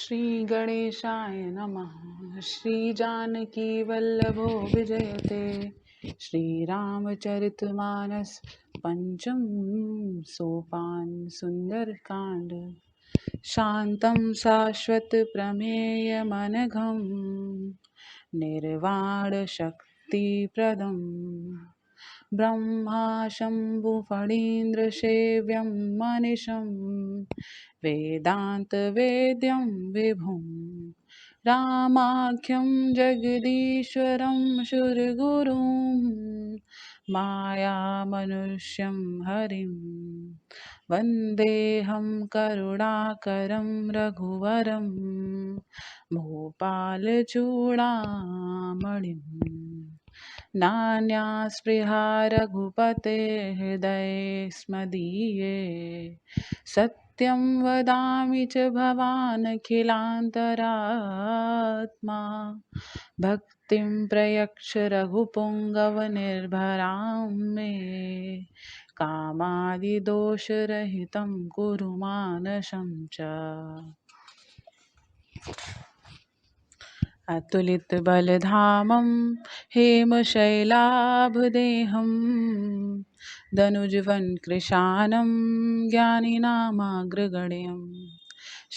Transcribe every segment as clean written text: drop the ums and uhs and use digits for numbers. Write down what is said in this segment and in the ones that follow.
श्री गणेशाय नमः। श्री जानकी वल्लभो विजयते। श्री रामचरितमानस पंचम सोपान सुंदरकांड। शांतं शाश्वत प्रमेय मनघम निर्वाण शक्ति प्रदम ब्रह्मा शंभु फणीन्द्र सेव्यं मनीषं वेदांत वेद्यं विभुं रामाख्यं जगदीश्वरं सुरगुरुं मायामनुष्यं हरिं वन्देऽहं करुणाकरं रघुवरं भूपालचूडामणिम्। नान्यास्पृहा रघुपते हृदये स्मदीये सत्यं वदामि च भवानखिलान्तरात्मा भक्तिं प्रयच्छ रघुपुङ्गवनिर्भरां मे कामादिदोषरहितं कुरु मानसं च। अतुलित बलधामं हेमशैलाभदेहं दनुजवन कृशानं ज्ञानिनामाग्रगण्यं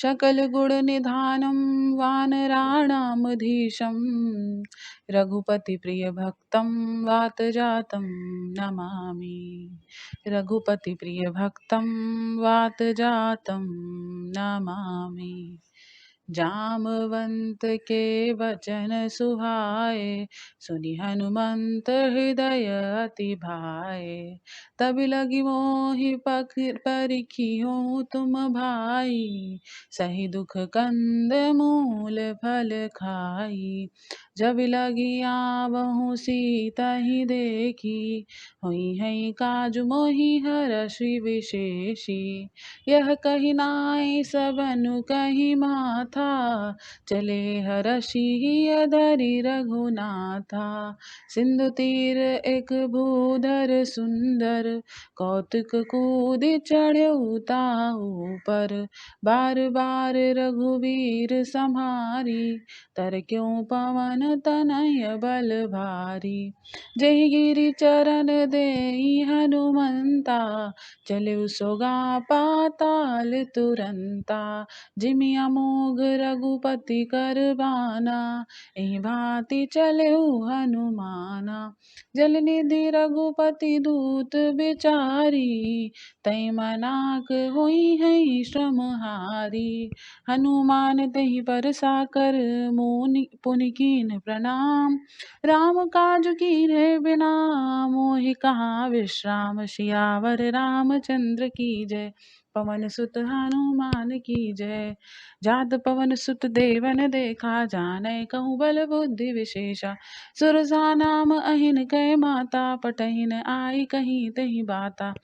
सकलगुणनिधानं वानराणामधीशं रघुपतिप्रियभक्तं वातजातं नमामि। रघुपतिप्रियभक्तं वातजातं नमामि। जामवंत के वचन सुहाए सुनि हनुमंत हृदय अति भाए। तब लगी मोहि परिखियो तुम भाई सही दुख कंद मूल फल खाई। जब लगी आवहु सीता ही देखी हुई है काज मोहि हरषि विशेषी। यह कही नाई सबनु कही माथा चले हरषि अधरि रघुनाथा। सिंधु तीर एक भूधर सुंदर कौतुक कूदि चढ़ऊ ताहू पर। बार बार रघुवीर सम्हारी तर क्यों पवन तनय बल भारी। जय गिरि चरण देई हनुमंता चले सोगा पाताल तुरंता। जिमि अमोघ रघुपति कर बाना एहि भांति चले हनुमाना। जलनिधि रघुपति दूत बिचारी तै मनाक होई है श्रमहारी। हनुमान तेहि बरसा कर मुनि कीन प्रणाम। राम काज कीन्हे बिना मोहि कहाँ विश्राम। सियावर रामचंद्र की जय पवन सुत हनुमान की जय। जात पवन सुत देवन देखा जानै कहूँ बल बुद्धि विशेषा। सुरसा नाम अहिन कै माता पटहिन आई कहीं तही बाता।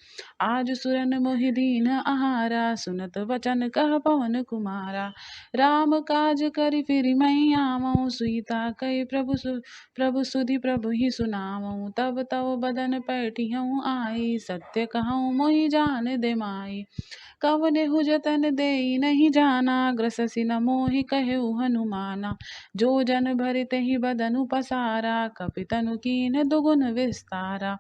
आज सुरन मोहि दीन आहारा सुनत वचन कह पवन कुमारा। राम काज करि फिरि मैं आमऊँ सीता कहि प्रभु सुधि प्रभु ही सुनावऊँ। तब तव बदन पैठियऊँ आई सत्य कहऊँ मोहि जान दे माई। कवनेहु जतन देई नहीं जाना ग्रससि न मोहि कहेउ हनुमाना। जो जन भरि तेहि बदनु पसारा कपितनु कीन दुगुन विस्तारा।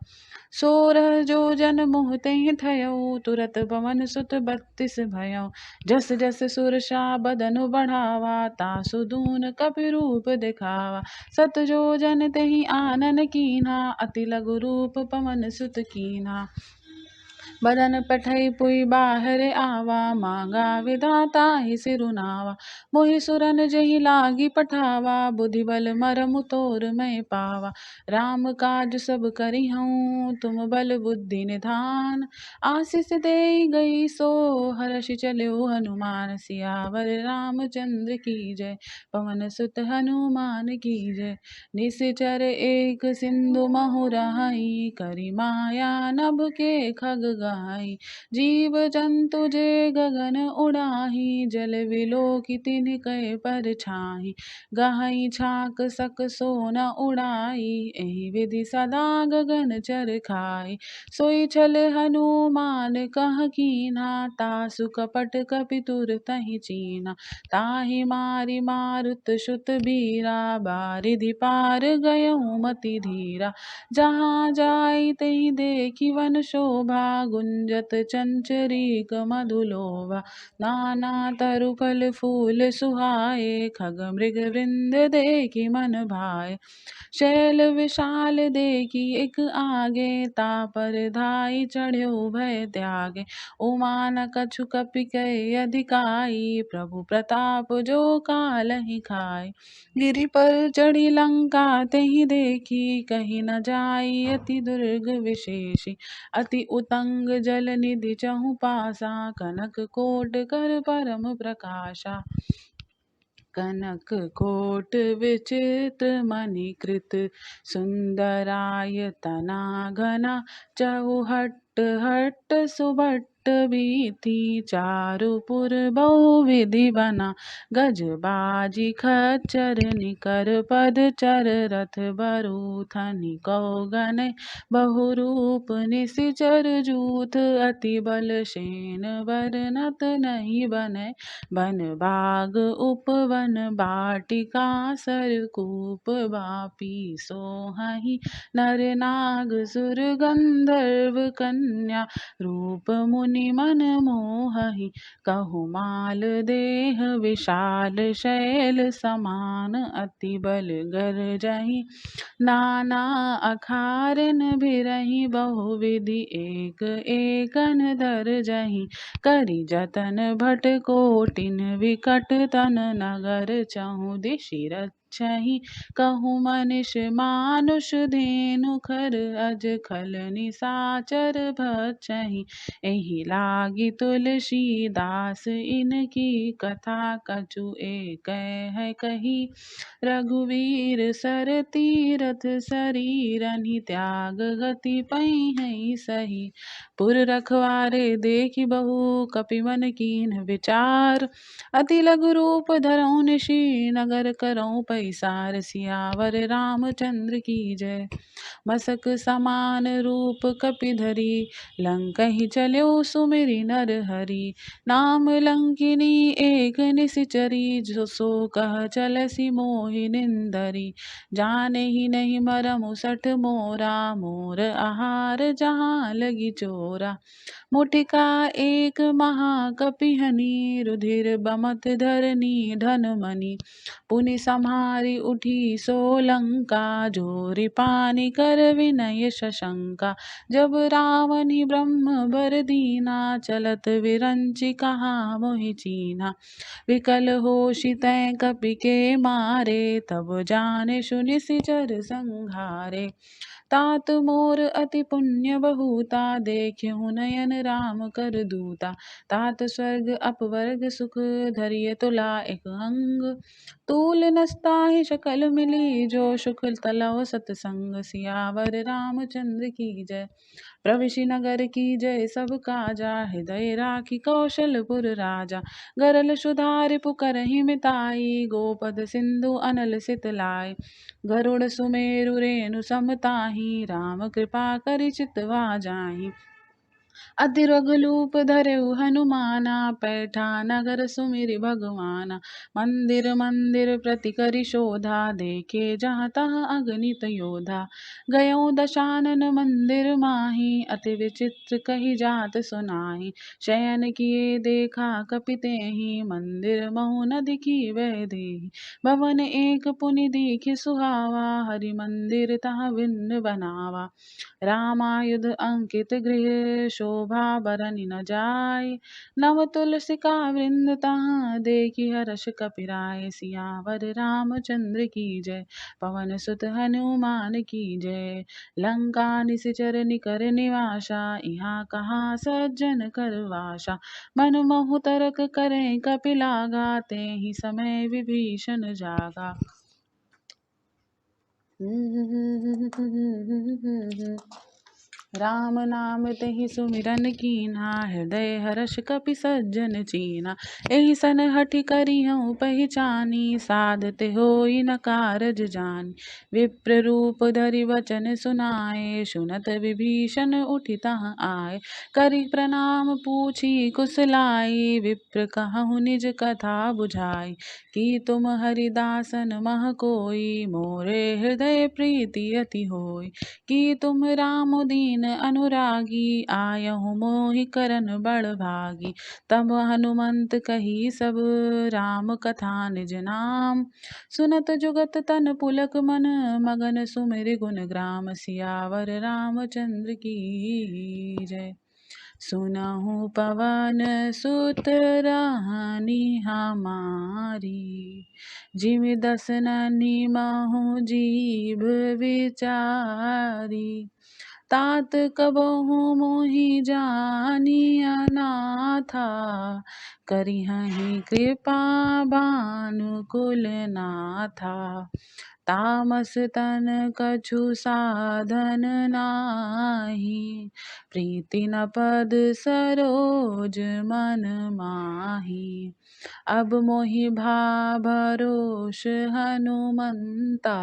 सोरह जो जन मोह तेहि थयऊ तुरत पवन सुत 32 भयऊ। जस जस सुरसा बदनु बढ़ावा तासु दून कपि रूप दिखावा। सत जो जन तेहि आनन कीन्हा अति लघु रूप पवन सुत कीन्हा। बदन पठई पुई बाहर आवा मांगा विधाता ही सिरुनावा। मोहि सुरन जहि लागी पठावा बुद्धि बल मरमु तोर मैं पावा। राम काज सब करिहऊँ तुम बल बुद्धि निधान। आशीष देई गई सो हर्षि चलेउ हनुमान। सियावर रामचंद्र की जय पवन सुत हनुमान की जय। निश्चर एक सिंधु महु राही करि माया नभ के खग कहीं। जीव जंतु जे गगन उड़ाही, जल विलोकी तिन्ह कह परछाहीं। गहई छाक सक सो न उड़ाई, एहि विधि सदा गगन चर खाई। सोई छल हनुमान कह कीन्हा, तासु कपट कपि तुर तहि चीन्हा। ताहि मारि मारुत शुत बीरा, बारिधि पार गयहु मति धीरा। जहाँ जाई तहि देखि वन शोभा, गुंजत चंचरीक मधुलोभा। नाना तरु फल फूल सुहाए, खग मृग वृंद देखि मन भाए। शैल विशाल देखि एक आगे, तापर धाई चढ़्यो भय त्यागे। उमा न कछु कपि कहि अधिकाई, प्रभु प्रताप जो कालहि खाए। गिरि पर चढ़ी लंका तेहि देखी, कहीं न जाई अति दुर्ग विशेषी। अति उतंग जल निधि चहु पासा, कनक कोट कर परम प्रकाशा। कनक कोट विचित्र मणिकृत, सुंदरायतना घना। चहुहट्ट हट्ट सुभट्ट बीथी, चारुपुर बहुविधि बना। गज बाजी खच्चर निकर पदचर, रथ बरूथनि कौगन बहुरूप। निशिचर जूथ अति बल, शेन बरनत नहीं बनै। बन बाग उपवन बाटिका, सरकूप बापी सोहहि। नर नाग सुर गंधर्व कन्या, रूप मुनि मन मोहहि। कहु माल देह विशाल शैल समान, अति बल गरजहि। नाना अखारिन भिरहि, बहुविधि एक एकन धरजहि। करि जतन भट कोटिन विकट तन, नगर चहु दिशि रक्षहि। कहु मनिष मानुष धेनु खर, अज खल निसाचर भक्षहि। एहि लागी तुलसीदास इनकी कथा, कछु एक है कही। रघुवीर सर तीरथ शरीरनि, त्याग गति पैन्हि सही। पुर रखवारे देखि बहु, कपि मन कीन्ह विचार। अति लघु रूप धरहु निशि, नगर करहु पैसार। सियावर रामचंद्र की जय। मसक समान रूप कपि धरी, लंकहि चल्यो सुमिरि नर हरि। नाम लंकिनी एक निशिचरी, सो कह चलसि मोहि निंदरी। जानेहि नहीं मरमु सठ मोरा, मोर आहार जहाँ लगी चोरा। मुठिका एक महाकपिहनि, रुधिर बमत धरनी धन मनि। पुनि सम्हारि उठी सो लंका, जोरि पानि कर विनय शशंका। जब रावनि ब्रह्म बर दीना, चलत विरंचि कहा मोहि चीन्हा। विकल होशि तै कपि के मारे, तब जाने निशिचर संघारे। तात मोर अति पुण्य बहुता, देखिहु नयन राम कर दूता। तात स्वर्ग अपवर्ग सुख, धरिय तुला एक अंग। तूल नसताहि सकल मिली, जो सुख तलौ सतसंग। सियावर रामचंद्र की जय। प्रविशि नगर की जय सब काजा, हृदय राखी कौशलपुर राजा। गरल सुधारि पुकारहि मिताई, गोपद सिंधु अनल सित लाय। गरुड़ सुमेरु रेणु सम ताहि, राम कृपा करि चितवा जाहि। अति रघुलूप धरहु हनुमाना, पैठा नगर सुमिरि भगवाना। मंदिर मंदिर प्रति करि शोधा, देखे जहाँ तहाँ अगणित योधा। गयौ दशानन मंदिर माहि, अति विचित्र कही जात सुनाहि। शयन किए देखा कपि तेहि, मंदिर महु न दिखी वै देहि। भवन एक पुनि दीखि सुहावा, हरि मंदिर तहाँ भिन्न बनावा। रामायुध अंकित गृह, शोभा बरनि न जाय। नव तुलसिका वृंद तहाँ, देखि हर्ष कपिराय। सियावर रामचंद्र की जय। पवन सुत हनुमान की जय। लंका निशिचर निकर निवासा, इहाँ कहाँ सज्जन कर वासा। मन मोहु तरक करें कपि लागा, तेहि समय विभीषण जागा। राम नाम तेहि सुमिरन कीन्हा, हृदय हर्ष कपि सज्जन चीन्हा। एहि सन हठि करिहउँ पहिचानी, साधते होई न कारज जानी। विप्र रूप धरि वचन सुनाए, सुनत विभीषण उठि तहाँ आए। करि प्रणाम पूछी कुशलाई, विप्र कहहुँ निज कथा बुझाई। कि तुम हरिदासन मह कोई, मोरे हृदय प्रीति अति होई। कि तुम राम दीन अनुरागी, आयहु मोहि करन बड़ भागी। तब हनुमंत कही सब राम कथा निज नाम, सुनत जुगत तन पुलक मन, मगन सुमिरि गुण ग्राम। सियावर रामचंद्र की जय। सुनहु पवन सुत रानी हमारी, जिमि दस ननि महु जीभ विचारी। तात कबहु मोहि जानिया नाथा, करिहहि कृपा भानुकुल नाथा। तामस तन कछु साधन नाही, प्रीति न पद सरोज मन माही। अब मोहि भरोष हनुमंता,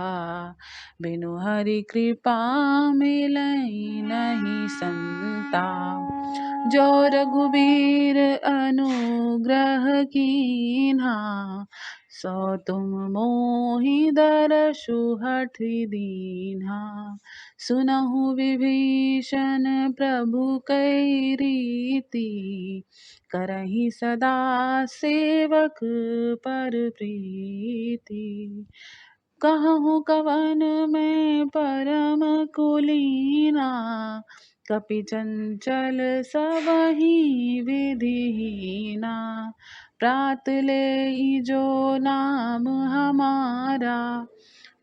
बिनु हरि कृपा मिलई नहीं संता। जो रघुबीर अनुग्रह कीन्हा, सो तुम मोहि दरसु हठि दीन्हा। सुनहु विभीषण प्रभु कै रीति, करहि सदा सेवक पर प्रीति। कहूँ कवन मैं परम कुलीना, कपि चंचल सबहि विधिहीना। प्रात लेई जो नाम हमारा,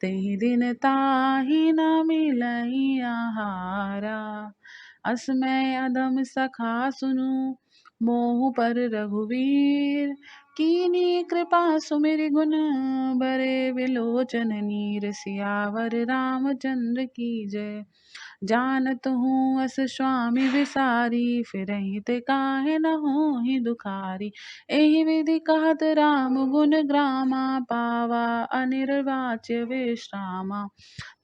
तेहि दिन ताहि न मिलई आहारा। असमय अधम सखा सुनु, मोहु पर रघुवीर। कीनी कृपा सुमिरि गुण, बरे विलोचन नीर। सियावर रामचंद्र की जय। जानत हूँ अस स्वामी विसारी, फिरहि ते काहे न होहि दुखारी। एहि विधि कहत राम गुण ग्रामा, पावा अनिर्वाच्य विश्रामा।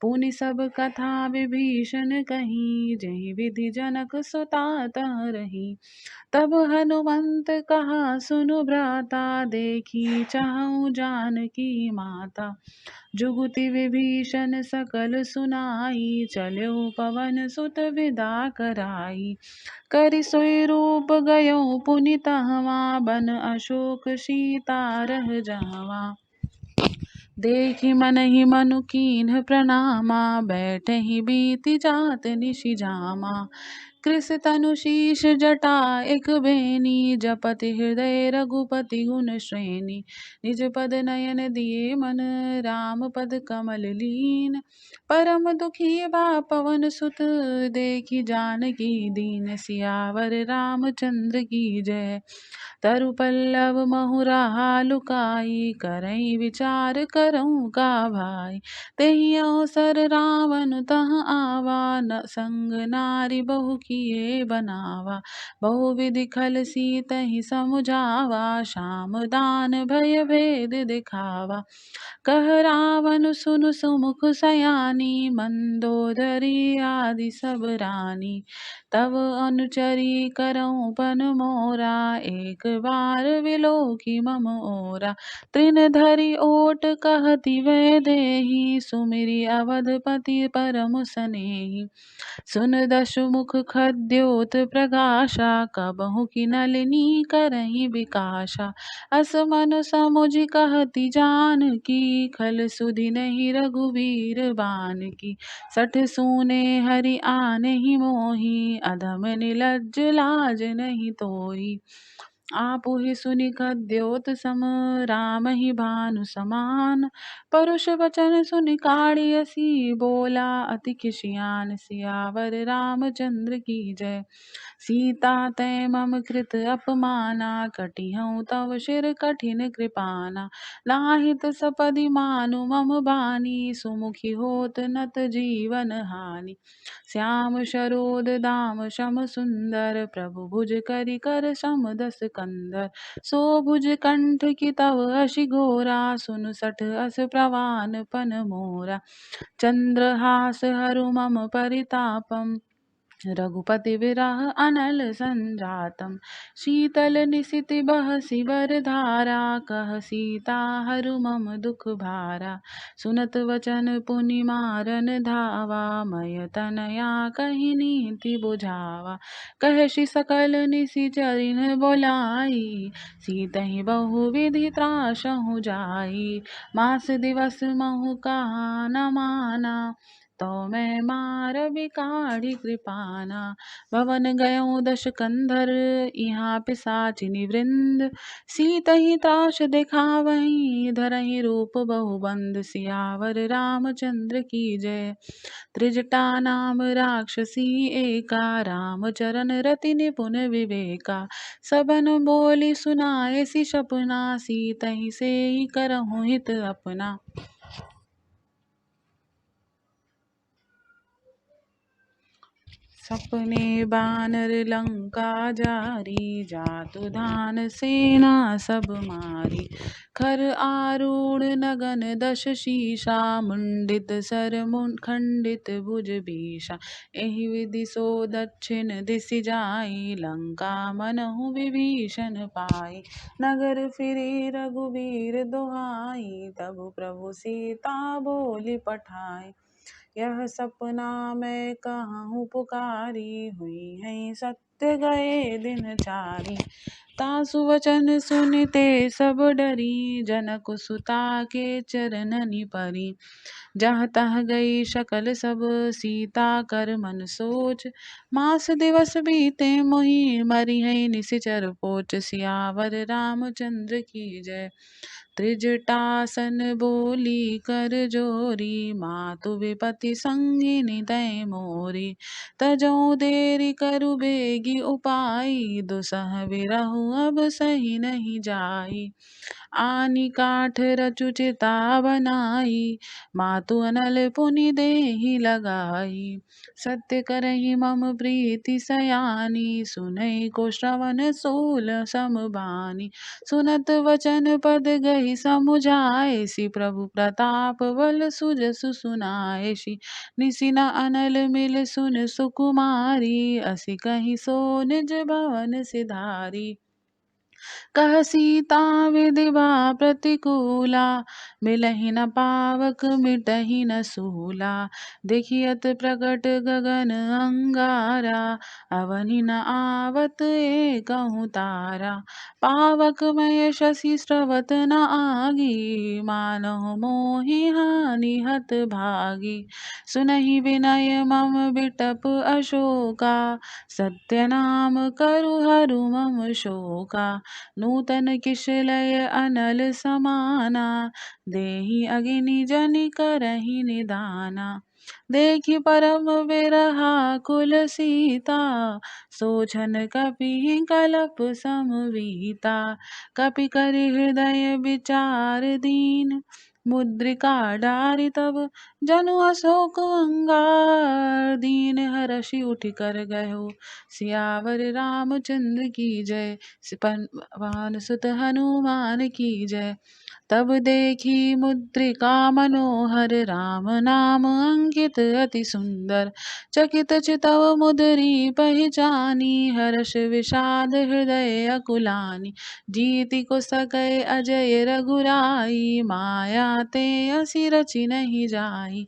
पुनि सब कथा विभीषण कही, जेहि विधि जनक सुता तह रही। तब हनुमंत कहा सुनु भ्राता, देखी चाहूँ जानकी माता। जुगुति विभीषण सकल सुनाई, चलऊ पवन सुत विदा कराई। करि सोई रूप गयो पुनि तहवा, बन अशोक सीता रह जहवा। देखि मनहि मनु कीन्ह प्रणामा, बैठहि बीति जात निशि जामा। कृस तनु शीश जटा एक बेनी, जपति हृदय रघुपति गुण श्रेणी। निज पद नयन दिए मन, राम पद कमल लीन। परम दुखी बा पवन सुत, देखि जानकी दीन। सियावर रामचंद्र की जय। तरु पल्लव महुरा लुकाई, करई विचार करऊँ का भाई। तेहि अवसर रावण तहाँ आवा, संग नारी बहु किए बनावा। बहुविधि खल सीतहि समुझावा, श्याम दान भय भेद दिखावा। कह रावण सुनु सुमुख सयानी, मंदोदरी आदि सब रानी। तब अनुचरी करऊँ पन मोरा, एक बार विलोकी मम ओरा। तृण धरि ओट कहति वै देही, सुमिरि अवधपति परम सनेही। सुन दशु मुख खद्योत प्रकाशा, कबहु की नलिनी करही बिकाशा। अस मन समुझि कहति जानकी, खल सुधि नहीं रघुवीर बान की। सठ सूने हरि आनेहि मोहि, अधम निलज्ज लाज नहीं तोहि। आपु ही सुनि खद्योत सम, राम ही भानु समान। परुष वचन सुनि काढ़ियसी, बोला अति खिसियान। सियावर रामचंद्र की जय। सीता तै मम कृत अपमाना, कटिहउँ तव शिर कठिन कृपाना। लाहित सपदि मानु मम बानी, सुमुखी होत नत जीवन हानि। श्याम शरोद दाम शम सुंदर, प्रभु भुज करि कर सम दस कंधर। सो भुज कंठ की तव अशि घोरा, सुन सठ अस प्रवान पन मोरा। चंद्रहास हरु मम परितापम, रघुपति विरह अनल संजातम। शीतल निशिति बहसि बरधारा, कह सीता हरु मम दुख भारा। सुनत वचन पुनि मारन धावा, मय तनया कहि नीति बुझावा। कहसि सकल निशिचरिन बोलाई, सीतहि बहु विधि त्रासहु जाई। मास दिवस महु कहा न माना, तो मैं मार बिकाढ़ी कृपाना। भवन गयऊँ दश कंधर, यहाँ पिशाचिनी वृंद। सीतहि त्रास दिखावहीं, धरहि रूप बहुबंद। सियावर रामचंद्र की जय। त्रिजटा नाम राक्षसी एका, राम चरण रति निपुन विवेका। सबन बोली सुनाए सी सपना, सीतहि सेई करहु हित अपना। सपने बानर लंका जारी, जातु धान सेना सब मारी। खर आरूढ़ नगन दश शीशा, मुंडित सर खंडित भुज भीषा। एहि विधि सो दक्षिण दिशि जाई, लंका मनहु विभीषण पाई। नगर फिरी रघुबीर दुहाई, तब प्रभु सीता बोली पठाई। यह सपना मैं कहूँ पुकारी, हुई है सत्य गए दिन चारी। तासु वचन सुनते सब डरी, जनक सुता के चरणनि परी। जहाँ तह गई शकल सब, सीता कर मन सोच। मास दिवस बीते मोहि, मरि है निशिचर पोच। सियावर रामचंद्र की जय। त्रिजटासन बोली कर जोरी, मातु विपति संगिनी दै मोरी। तजौ देरी करु बेगी उपाई, दुसह विरहु अब सही नहीं जाई। आनी काठ रचु चिता बनाई, मातु अनल पुनि देहि लगाई। सत्य करहि मम प्रीति सयानी, सुनई को श्रवण सूल सम बानी। सुनत वचन पद गहि समुझाए, सि प्रभु प्रताप बल सुजसु सुनाएसि। निसि न अनल मिल सुन सुकुमारी, असि कहि सो निज भवन सिधारी। कह सीता विधिवा प्रतिकूला, मिलहि न पावक मिटहि न सूला। देखियत प्रकट गगन अंगारा, अवनि न आवत एकहु तारा। पावक मय शशि स्रवत न आगी, मानहु मोहि हानि हत भागी। सुनहि विनय मम बिटप अशोका, सत्य नाम करु हरु मम शोका। नूतन किश लय अनल समाना, देहि अगिनि जनि करहि निदाना। देखि परम बिरहा कुल सीता, सोचन कपि कलप समवीता। कपि करि हृदय विचार दीन, मुद्रिका डारि तब जनु अशोक अंगार। दीन हरषि उठि कर गयो, सियावर रामचंद्र की जय। पवन सुत हनुमान की जय। तब देखी मुद्रिका मनोहर, राम नाम अंकित अति सुंदर। चकित चितव मुदरी पहचानी, हर्ष विषाद हृदय अकुलानी। जीति को सकै अजय रघुराई, माया ते असी रचि नहीं जाई।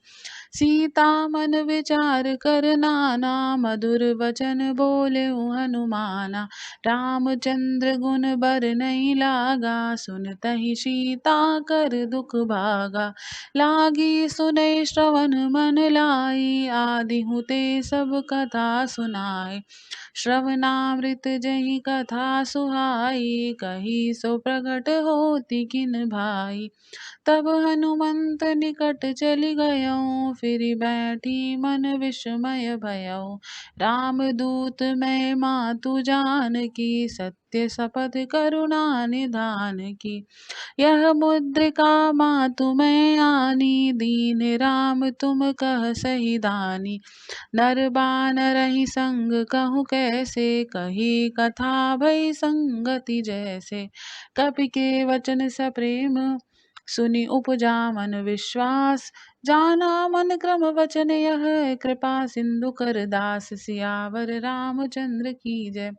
सीता मन विचार कर नाना, मधुर वचन बोले हनुमाना। रामचंद्र गुण बर नहीं लागा, सुनतहि सीता कर दुख भागा। लागी सुनै श्रवण मन लाई, आदि हुते सब कथा सुनाई। श्रवणामृत जहि कथा सुहाई, कही सो प्रकट होती किन भाई। तब हनुमंत निकट चली गयो, फिर बैठी मन विस्मय भयो। रामदूत मैं मातु जानकी, सत्य शपथ करुणा निधान की। यह मुद्रिका मातु मैं आनी, दीन राम तुम कह सही दानी। नर बानरहि संग कहूँ कैसे, कही कथा भई संगति जैसे। कपि के वचन सप्रेम सुनि उपजा मन विश्वास, जाना मन क्रम वचन यह, कृपा सिंधु कर दास। सियावर रामचंद्र की जय।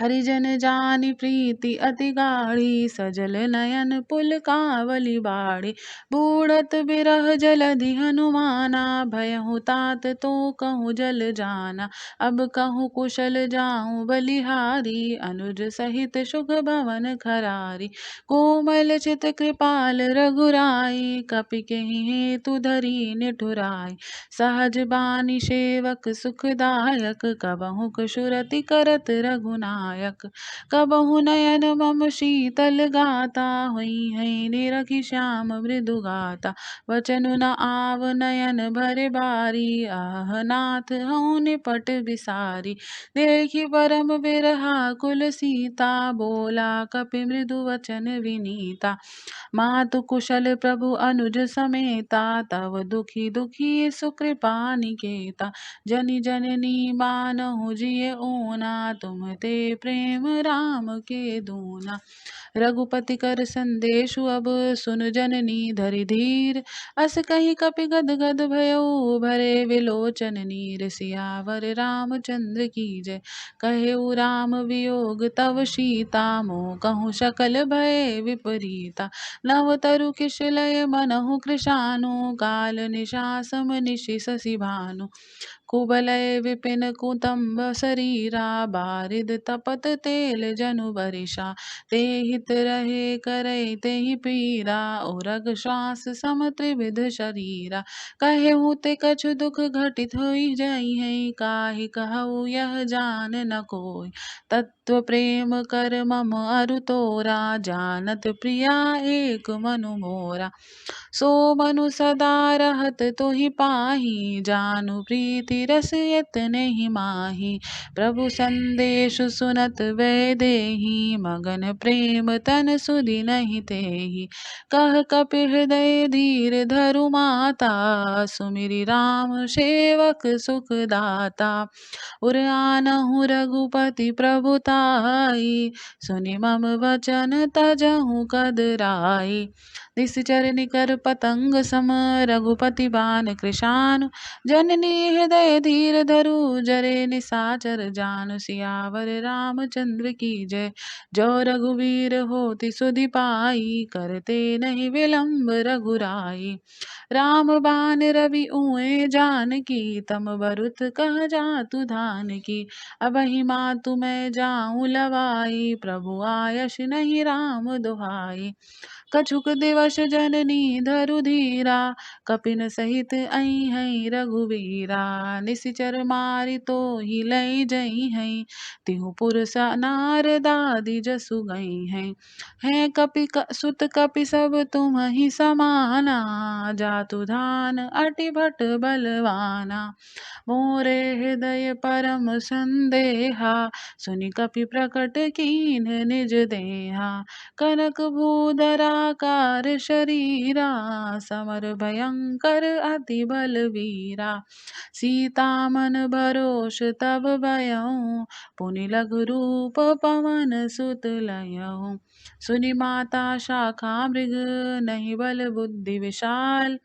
हरिजन जानि प्रीति अति गाढ़ी, सजल नयन पुलकावली बाढ़ी। बूढ़त बिरह जलधि हनुमाना, भयहु तात तो कहूँ जल जाना। अब कहूँ कुशल जाऊँ बलिहारी, अनुज सहित सुख भवन खरारी। कोमल चित कृपाल रघुराई, कपि केहि हेतु धरि निठुराई। सहज बानी सेवक सुखदायक, कबहु सुरति करत रघुनायक। कबहु नयन मम शीतल गाता, हुई है निरखि श्याम मृदु गाता। वचन न आव नयन भरे बारी, आह नाथ हऊँ निपट बिसारी। देखि परम बिरहा कुल सीता, बोला कपि मृदु वचन विनीता। मातु कुशल प्रभु अनुज समेता, तव दुखी दुखी सुकृपा निकेता। जनि जननी मानहु जिय ऊना, तुम ते प्रेम राम के दूना। रघुपति कर संदेशु अब, सुन जननी धरि धीर। अस कही कपि गद गद भयो, भरे विलोचन नीर। सियावर रामचंद्र की जय। कहेउ राम वियोग तव सीता, मोह कहूँ सकल भय विपरीता। नव तरु किस लय मनहु कृशानु, काल निशा सम निशि शशि भानु। कुबलय विपिन कुतुम्ब शरीरा, बारिद तपत तेल जनु बरिषा। ते हित रहे करई तेहि पीरा, उरग श्वास सम त्रिविध शरीरा। कहेहु ते कछु दुख घटित होई जाई है, काहि कहु यह जान न कोई। तत्व प्रेम कर मम अरु तोरा, जानत प्रिया एक मनु मोरा। सो मनु सदा रहत तोहि पाही, जानु प्रीति रस इतने ही माही। प्रभु संदेश सुनत वैदेही, मगन प्रेम तन सुधि नहीं तेहि। कह कपि हृदय धीर धरु माता, सुमिरि राम सेवक सुख दाता। उर आनहु रघुपति प्रभुताई, सुनि मम वचन तजहु कदराई। निश्चर निकर पतंग सम, रघुपति बान कृशानु। जननी हृदय धीर धरु, जरे निशाचर जानु। सियावर रामचंद्र की जय। जो रघुवीर होति सुधि पाई, करते नहीं विलंब रघुराई। राम बान रवि उए जानकी, तम बरुत कह जातु धान की। अबहि मातु मैं जाऊँ लवाई, प्रभु आयस नहीं राम दुहाई। कछुक दिवस जननी धरु धीरा, कपिन सहित अई रघुवीरा। निशिचर मारि तो ही लई जई हैं, तिहु पुरुष नारदादि जसु गई हैं। हैं कपि सुत कपि सब तुम ही समाना, जातु धान अति भट बलवाना। मोरे हृदय परम संदेहा, सुनि कपि प्रकट कीन निज देहा। कनक भूधराकार शरीरा, समर भयंकर अति बलवीरा। सीता मन भरोष तब भयउ, पुनि लघु रूप पवन सुत लयऊ। सुनि माता शाखा मृग, नहीं बल बुद्धि विशाल।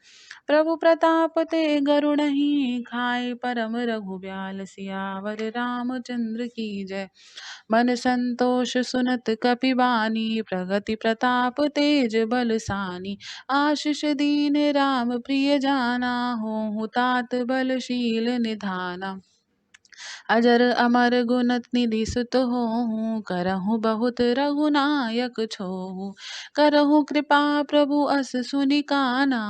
प्रभु प्रताप ते गरुड़हि, खाए परम रघुब्याल। सियावर रामचंद्र की जय। मन संतोष सुनत कपि बानी, प्रगति प्रताप तेज निज बलसानी। आशीष दीन राम प्रिय जाना, होहु तात बलशील निधाना। अजर अमर गुणत निधि सुत होहु, करहु बहुत रघुनायक छोहु। करहु कृपा प्रभु अस सुनि काना,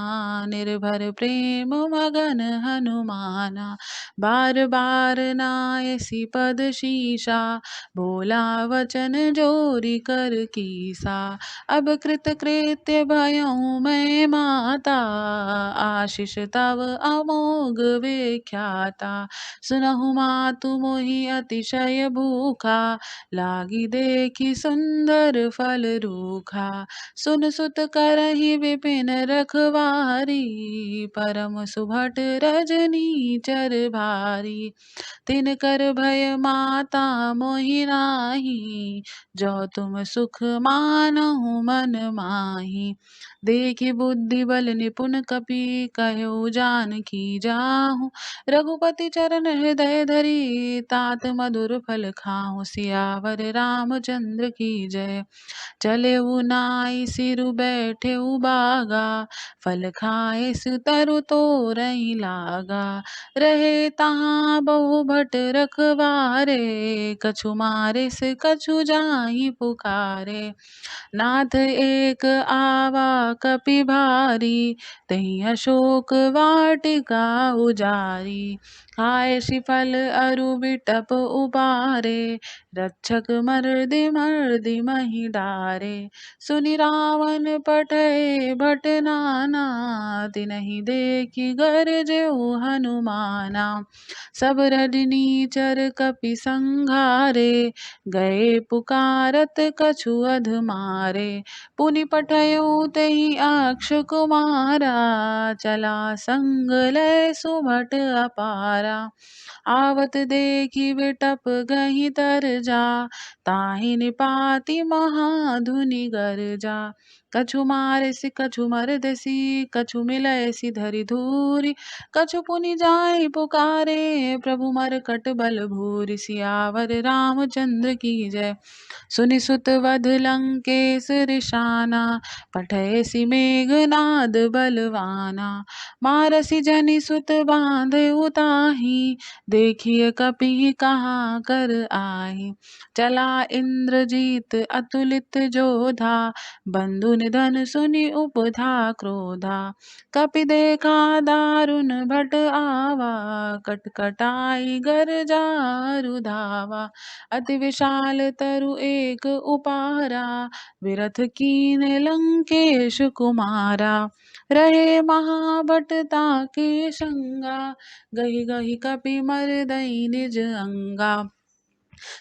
निर्भर प्रेम मगन हनुमाना। बार बार नायसी पद शीशा, बोला वचन जोरी कर कीसा। अब कृत कृत्य भयउ मैं माता, आशीष तव अमोघ विख्याता। सुनहु मातु मोहि अतिशय भूखा, लागी देखि सुंदर फल रूखा। सुन सुत करहि विपिन रखवारी, परम सुभट रजनी चर भारी। तिनकर भय माता मोहि नाही, जो तुम सुख मानहु मन माही। देखि बुद्धि बल निपुण कपि, कहु जानकी जाहु। रघुपति चरण हृदय धरी, तात मधुर फल खाहु। सियावर रामचंद्र की जय। चलेउ नाइ सिरु बैठेउ बागा, फल खाए सु तरु तोरई लागा। रहे तहाँ बहु भट रखवारे, कछु मारे से कछु जाहि पुकारे। नाथ एक आवा कपि भारी, तही अशोक वाटिका उजारी। खाए शिफल अरु बिटप उबारे, रक्षक मर्दि मर्दि महि डारे। सुनि रावण पठय भट नाना, तिनहि देखि गरजेउ हनुमाना। सब रजनीचर कपि संघारे, गए पुकारत कछु अध मारे। पुनि पठयउ तेहि अक्ष कुमारा, चला संग लय सुभट अपारा। आवत देखि बिटप गहि तरजा, ताहि निपाति महाधुनि गरजा। कछु मारेसि कछु मरदेसि, कछु मिलयसि धरि धूरि। कछु पुनि जाहि पुकारे, प्रभु मरकट बल भूरि। सियावर रामचंद्र की जय। सुनि सुत वध लंकेश रिसाना, पठयसि मेघनाद बलवाना। मारसि जनि सुत बांधउ ताहि, देखिय कपि कहाँ कर आहि। चला इंद्रजीत अतुलित जोधा, बंधु निधन सुनि उपधा क्रोधा। कपि देखा दारुन भट आवा, कटकटाई गरजारु धावा। अति विशाल तरु एक उपारा, विरथ कीन लंकेश कुमारा। रहे महाभट ताके संगा, गहि गहि कपि मरदई निज अंगा।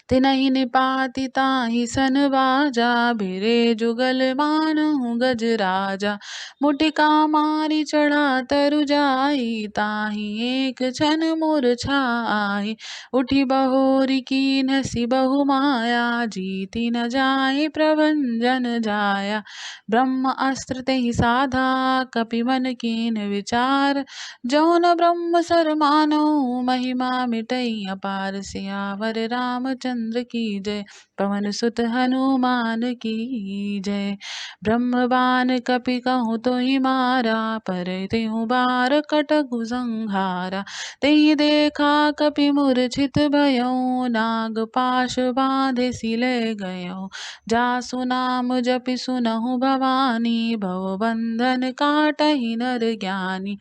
तिनहि निपाति ताहि सन बाजा, भिरे जुगल मानहु गजराजा। मुटिका मारि चढ़ा तरु जाई, ताहि एक छन मूर्छा आई। उठि बहोरी कीन्हसि बहु माया, जीति न जाहि प्रभंजन जाया। ब्रह्म अस्त्र तेहि साधा, कपि मन कीन विचार। जौन ब्रह्म सर मानो, महिमा मिटई अपार। सियावर रामचंद्र की जय। पवन सुत हनुमान की जय। ब्रह्म बान कपि कहूँ तो ही मारा, पर तेहु बार कटकु संहारा। तेहि देखा कपि मूर्छित भयउ, नाग पाश बाँधे सिले गयउ। जासु नाम जपि सुनहु भवानी, भव बंधन काटहि नर ज्ञानी।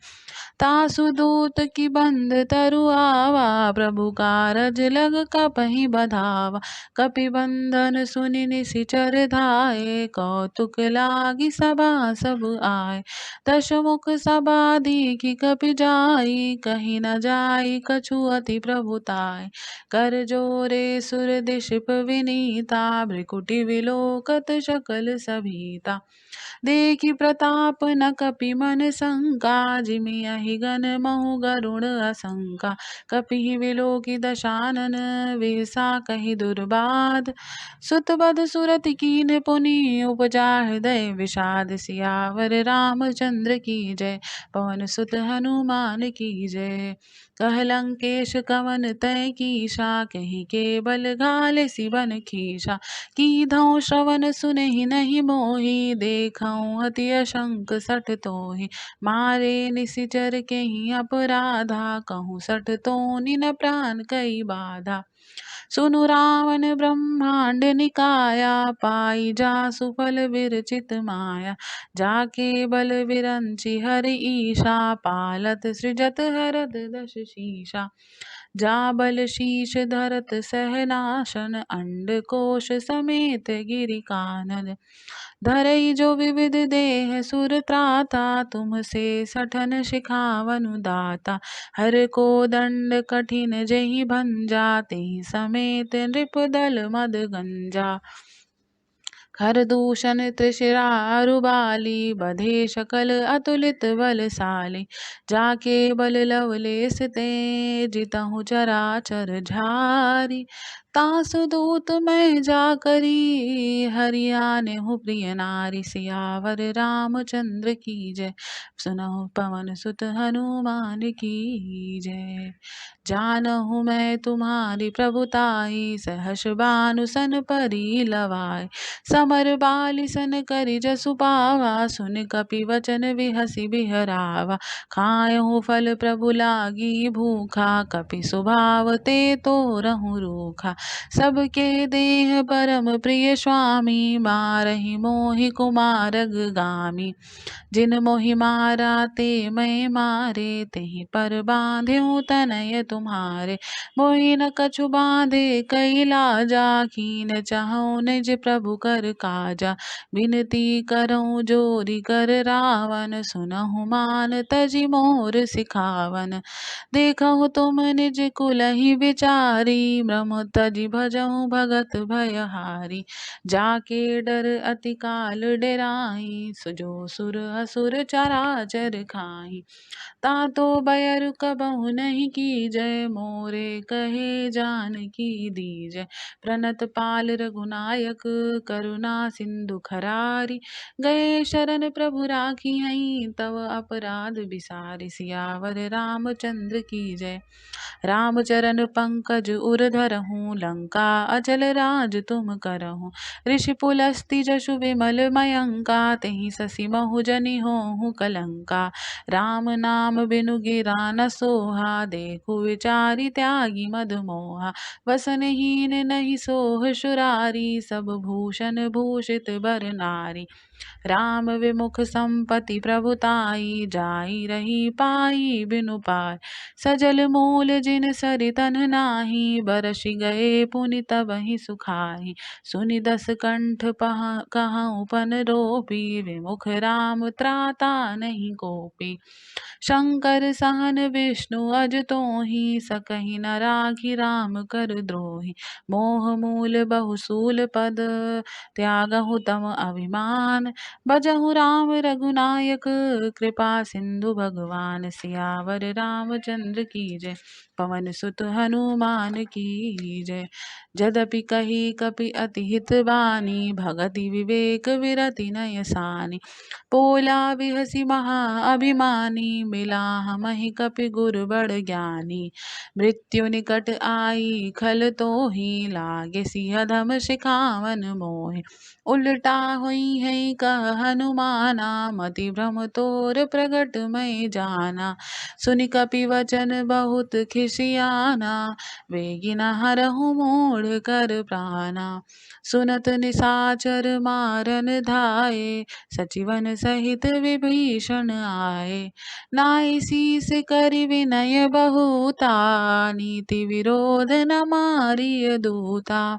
तासु दूत की बंद तरु आवा, प्रभु कारज लग कपहि बधावा। कपि बंधन सुनि निशिचर धाये, कौतुक लागी सभा सब आए। दश मुख सभा दीखि कपि जाई, कहीं न जाई कछु अति प्रभुताय। कर जोरे सुर दिशप विनीता, भृकुटि विलोकत सकल सभीता। देखि प्रताप न कपि मन शंका, जिमियहि गन महु गरुड़ असंका। कपिहि विलोकि दशानन, विहसा कही दुर्बाद। सुत बध सुरति कीन्ह पुनि उपजा हृदय विषाद। सियावर रामचंद्र की जय, पवन सुत हनुमान की जय। कह लंकेश कवन तय कीशा, कही के बल घाल सिबन खीसा। कीधौ श्रवण सुनहि नहीं मोहि, देखौ अति असंक सठ तोहि। मारे निशिचर केहि अपराधा, कहूँ सठ तोनि न प्राण कई बाधा। सुनु रावण ब्रह्मांड निकाया, पाई जासु फल विरचित माया। जाके बल विरंचि हरि ईशा, पालत सृजत हरत दश शीशा। जा बल शीश धरत सहनाशन, अंड कोश समेत गिरि कानन। धरई जो विविध देह सुर त्राता, तुम से सठन शिखावनु दाता। हर को दंड कठिन जेहि भंजा, तेहि समेत नृप दल मद गंजा। खरदूषण त्रिशिरा बाली, बधे शकल अतुलित बलशाली। जाके बल लवलेस ते, जितहु चराचर झारी। तासु दूत मैं जा करी, हरियाणहु प्रिय नारी। सियावर रामचंद्र की जय, सुनहु पवन सुत हनुमान की जय। जानहु मैं तुम्हारी प्रभुताई, सहस बानु सन परी लवाई। समर बाली सन करि जसु पावा, सुन कपि वचन विहसी बिहरावा। खायहु फल प्रभु लागी भूखा, कपि स्वभाव ते तोरहु रूखा। सबके देह परम प्रिय स्वामी, मारहि मोहि कुमारग गामी। जिन मोहि मारा ते मैं मारे, तेहि पर बाँधेउ तनय तुम्हारे। मोहि न कछु बाँधे कई लाजा, कीन चाहूँ निज प्रभु कर काजा। विनती करऊँ जोरि कर रावण, सुनहु मान तजि मोर सिखावन। देखहु तुम निज कुलहि विचारी, ब्रह्म तजि भजहु भगत भयहारी। जाके डर अति काल डेराहि, जो सुर असुर चराचर खाहि। तातो बयरु कबहु नहीं कीजय, मोरे कहे जानकी दीजय। प्रणत पाल रघुनायक, करुणा सिंधु खरारी। गए शरण प्रभु राखिहइ, तव अपराध बिसारि। सियावर रामचंद्र की जय। रामचरण पंकज उर धरहु, लंका अचल राज तुम करहु। ऋषि पुलस्त्य जशु विमल मयंका, तेहि ससी महु जनि होहु कलंका। राम नाम बिनु गिरा न सोहा, देखु विचारि त्यागी मद मोहा। वसनहीन नहीं सोह सुरारी, सब भूषण भूषित बर नारी। राम विमुख संपत्ति प्रभुताई, जाई रही पाई बिनु पाय। सजल मूल जिन सरितन नाही, बरसि गए पुनि तबहि सुखाहि। सुनि दस कंठ कहउँ पन रोपी, विमुख राम त्राता नहीं कोपी। शंकर सहन विष्णु अज तोहि, सकहि न राखी राम कर द्रोही। मोह मूल बहुसूल पद, त्यागहु तम अभिमान। भजहु राम रघुनायक, कृपा सिंधु भगवान। सियावर रामचंद्र की जय, पवन सुत हनुमान की जय। यद्यपि कही कपि अति हित बानी, भगति विवेक विरति नय सानी। पोला बिहसी महा अभिमानी, मिला हमहि कपि गुर बड़ ज्ञानी। मृत्यु निकट आई खल तोहि, लागे सिंह धम शिखावन मोहि। उलटा हुई है कह हनुमाना, मति भ्रम तोर प्रगट मैं जाना। सुनि कपि वचन बहुत खिसियाना, वेगी न हरहु मोड़ कर प्राणा। सुनत निशाचर मारन धाये, सचिवन सहित विभीषण आए। नाई शीस करि विनय बहुता, नीति विरोध न मारिय दूता।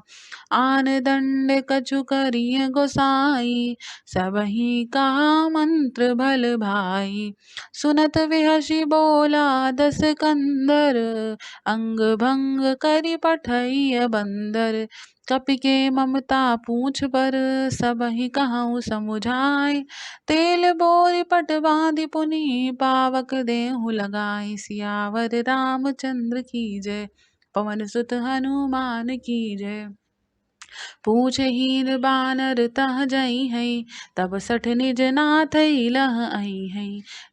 आन दंड कछु करिय गोसाई, सबहि कहा मंत्र भल भाई। सुनत विहसी बोला दस कंदर, अंग भंग करि पठइय बंदर। कपि के ममता पूछ पर, सबहि कहउँ समुझाई। तेल बोरि पट बाँधि पुनि, पावक देहु लगाई। सियावर रामचंद्र की जय, पवन सुत हनुमान की जय। पूछहीन बानर तह जई है, तब सठ निज नाथ लह आई है।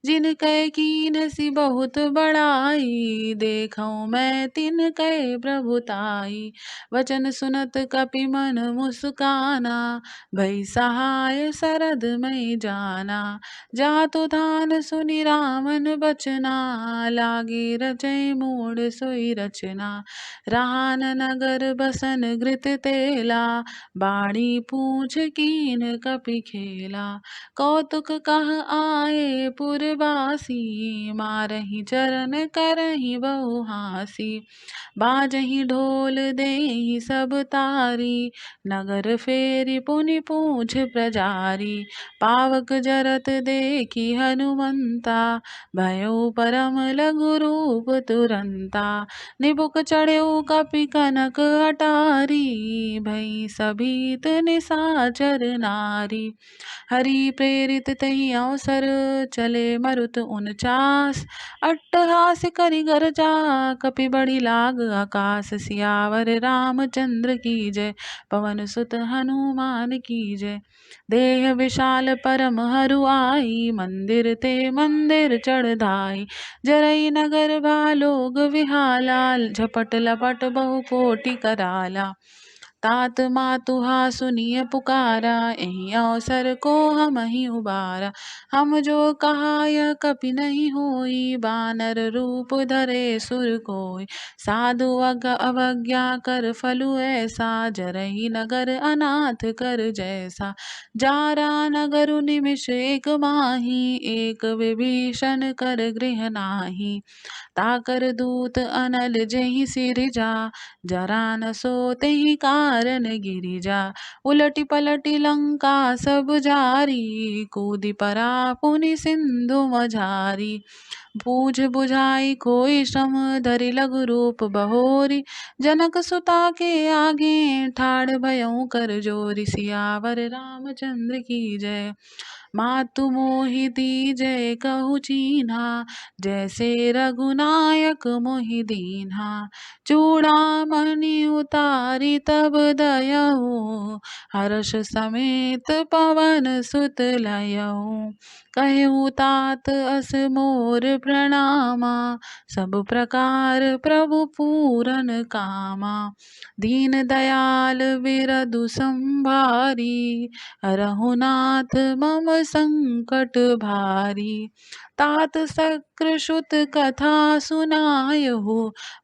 जिन कै कीन सी बहुत बड़ाई, देखऊँ मैं तिन कै प्रभुताई। वचन सुनत कपि मन मुस्काना, भई सहाय सरद मैं जाना। जातु धान सुनि रामन बचना, लागे रचै मूढ़ सोई रचना। राहान नगर बसन घृत तेला, बाणी पूछ कीन कपि खेला। कौतुक कह आए पुरवासी, मारहि चरण करहि बहु हासी। बाजहि ढोल देहि सब तारी, नगर फेरि पुनि पूछ प्रजारी। पावक जरत देखि हनुमंता, भयो परम लघु रूप तुरंता। निबुक चढ़ऊ कपि कनक अटारी, भई सभीत निसाचर नारी। हरि प्रेरित तहि अवसर, चले मरुत 49। अट्टहास करि गरजा, कपि बढ़ि लाग आकाश। सियावर रामचंद्र की जय, पवन सुत हनुमान की जय। देह विशाल परम हरुआई, मंदिर ते मंदिर चढ़ धाई। जरई नगर भालोग विहाला, झपट लपट बहु कोटि कराला। तात मातुहा सुनिय पुकारा, एहि अवसर को हमहि उबारा। हम जो कहा यह कपि नहीं होई, बानर रूप धरे सुर कोई। साधु अवज्ञा कर फलु ऐसा, जरहि नगर अनाथ कर जैसा। जारा नगरु निमिष एक माही, एक विभीषण कर गृह नाही। ताकर दूत अनल जेहि सिरजा, जरा न सो तेहि कारण गिरिजा। उलटि पलटि लंका सब जारी, कूदि परा पुनि सिंधु मझारी। बूझ बुझाई कोई श्रम, धरि लघु रूप बहोरी। जनक सुता के आगे, ठाड़ भयउ कर जोरी। सियावर रामचंद्र की जय। मातु मोहि दीजै कहु चीन्हा, जैसे रघुनायक मोहि दीन्हा। चूड़ामणि उतारी तब दयऊ, हर्ष समेत पवन सुत लयऊ। कहूँ तात अस मोर प्रणामा, सब प्रकार प्रभु पूरन कामा। दीन दयाल बिरदु संभारी, रघुनाथ मम संकट भारी। तात सक्रशुत कथा सुनायहु,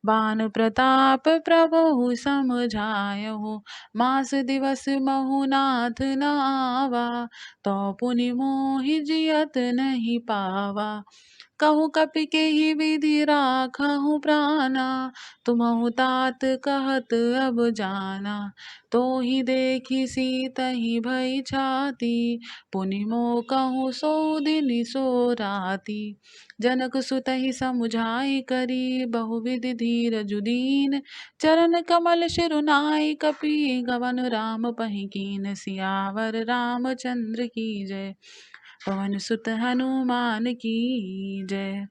बान प्रताप प्रभु समझायहु। मास दिवस महु नाथ न आवा, तो पुनि मोहि जियत नहीं पावा। कहूँ कपि केहि विधि राखहु प्राणा, तुमहु तात कहत अब जाना। तोहि देखि सीतहि भई छाती, पुनि मोह कहूँ सो दिन सो राती। जनक सुतहि समुझाई करी, बहुविधि धीरजु दीन। चरण कमल शिरुनाई, कपि गवन राम पहि कीन। सियावर रामचंद्र की जय, पवन सुत हनुमान की जय।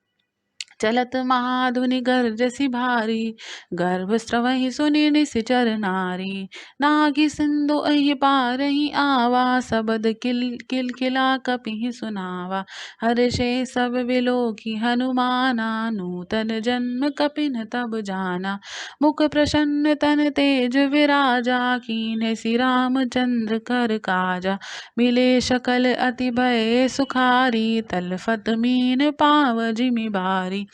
चलत महाधुनि गर्जसि भारी, गर्भ स्रवहि सुनि निशिचर नारी। नागि सिंधु अहि पारहि आवा, सबद किलकिला कपिहि सुनावा। हर्षे सब बिलोकी हनुमाना, नूतन जन्म कपिन तब जाना। मुख प्रसन्न तन तेज विराजा, कीन्हे श्री रामचंद्र कर काजा। मिले सकल अति भय सुखारी, तलफत मीन पाव जिमि बारी।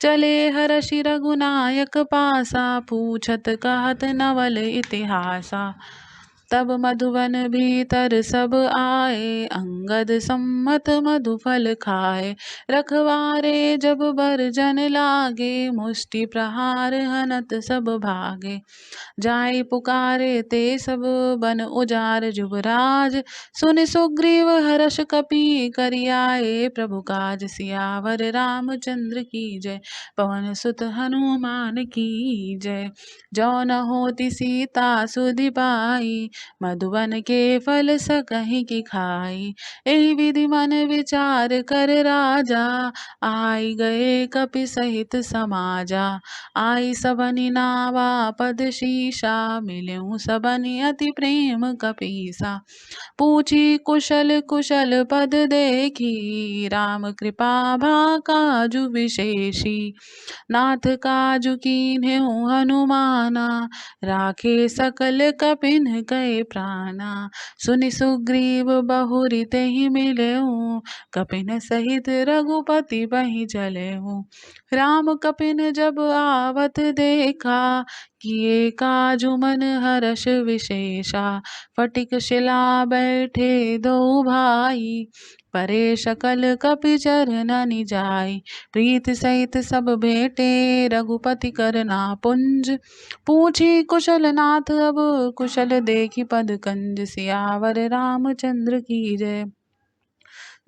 चले हरषि रघुनायक पासा, पूछत कहत नवल इतिहासा। तब मधुवन भीतर सब आए, अंगद सम्मत मधु फल खाए। रखवारे जब बरजन लागे, मुष्टि प्रहार हनत सब भागे। जाय पुकारे ते सब बन उजार जुबराज, सुनि सुग्रीव हर्ष कपि करि आए प्रभु काज। सियावर रामचंद्र की जय, पवन सुत हनुमान की जय। जो न होती सीता सुधि पाई, मधुबन के फल सकहि की खाई। एहि विधि मन विचार कर राजा, आई गए कपि सहित समाजा। आई सबनि नावा पद शीशा, मिलऊँ सबनि अति प्रेम कपीसा। पूछी कुशल कुशल पद देखी, राम कृपा भा काजु विशेषी। नाथ काजु कीन्हु हनुमाना, राखे सकल कपिन कै प्राणा। सुनि सुग्रीव बहुरि तेहि मिलऊ, कपिन सहित रघुपति बहि चलऊ। राम कपिन जब आवत देखा, किए काजु मन हर्ष विशेषा। फटिक शिला बैठे दो भाई, परे सकल कपि चरननि जाई। प्रीति सहित सब भेंटे, रघुपति करना पुंज। पूछी कुशल नाथ अब कुशल देखी पद कंज। सियावर रामचंद्र की जय।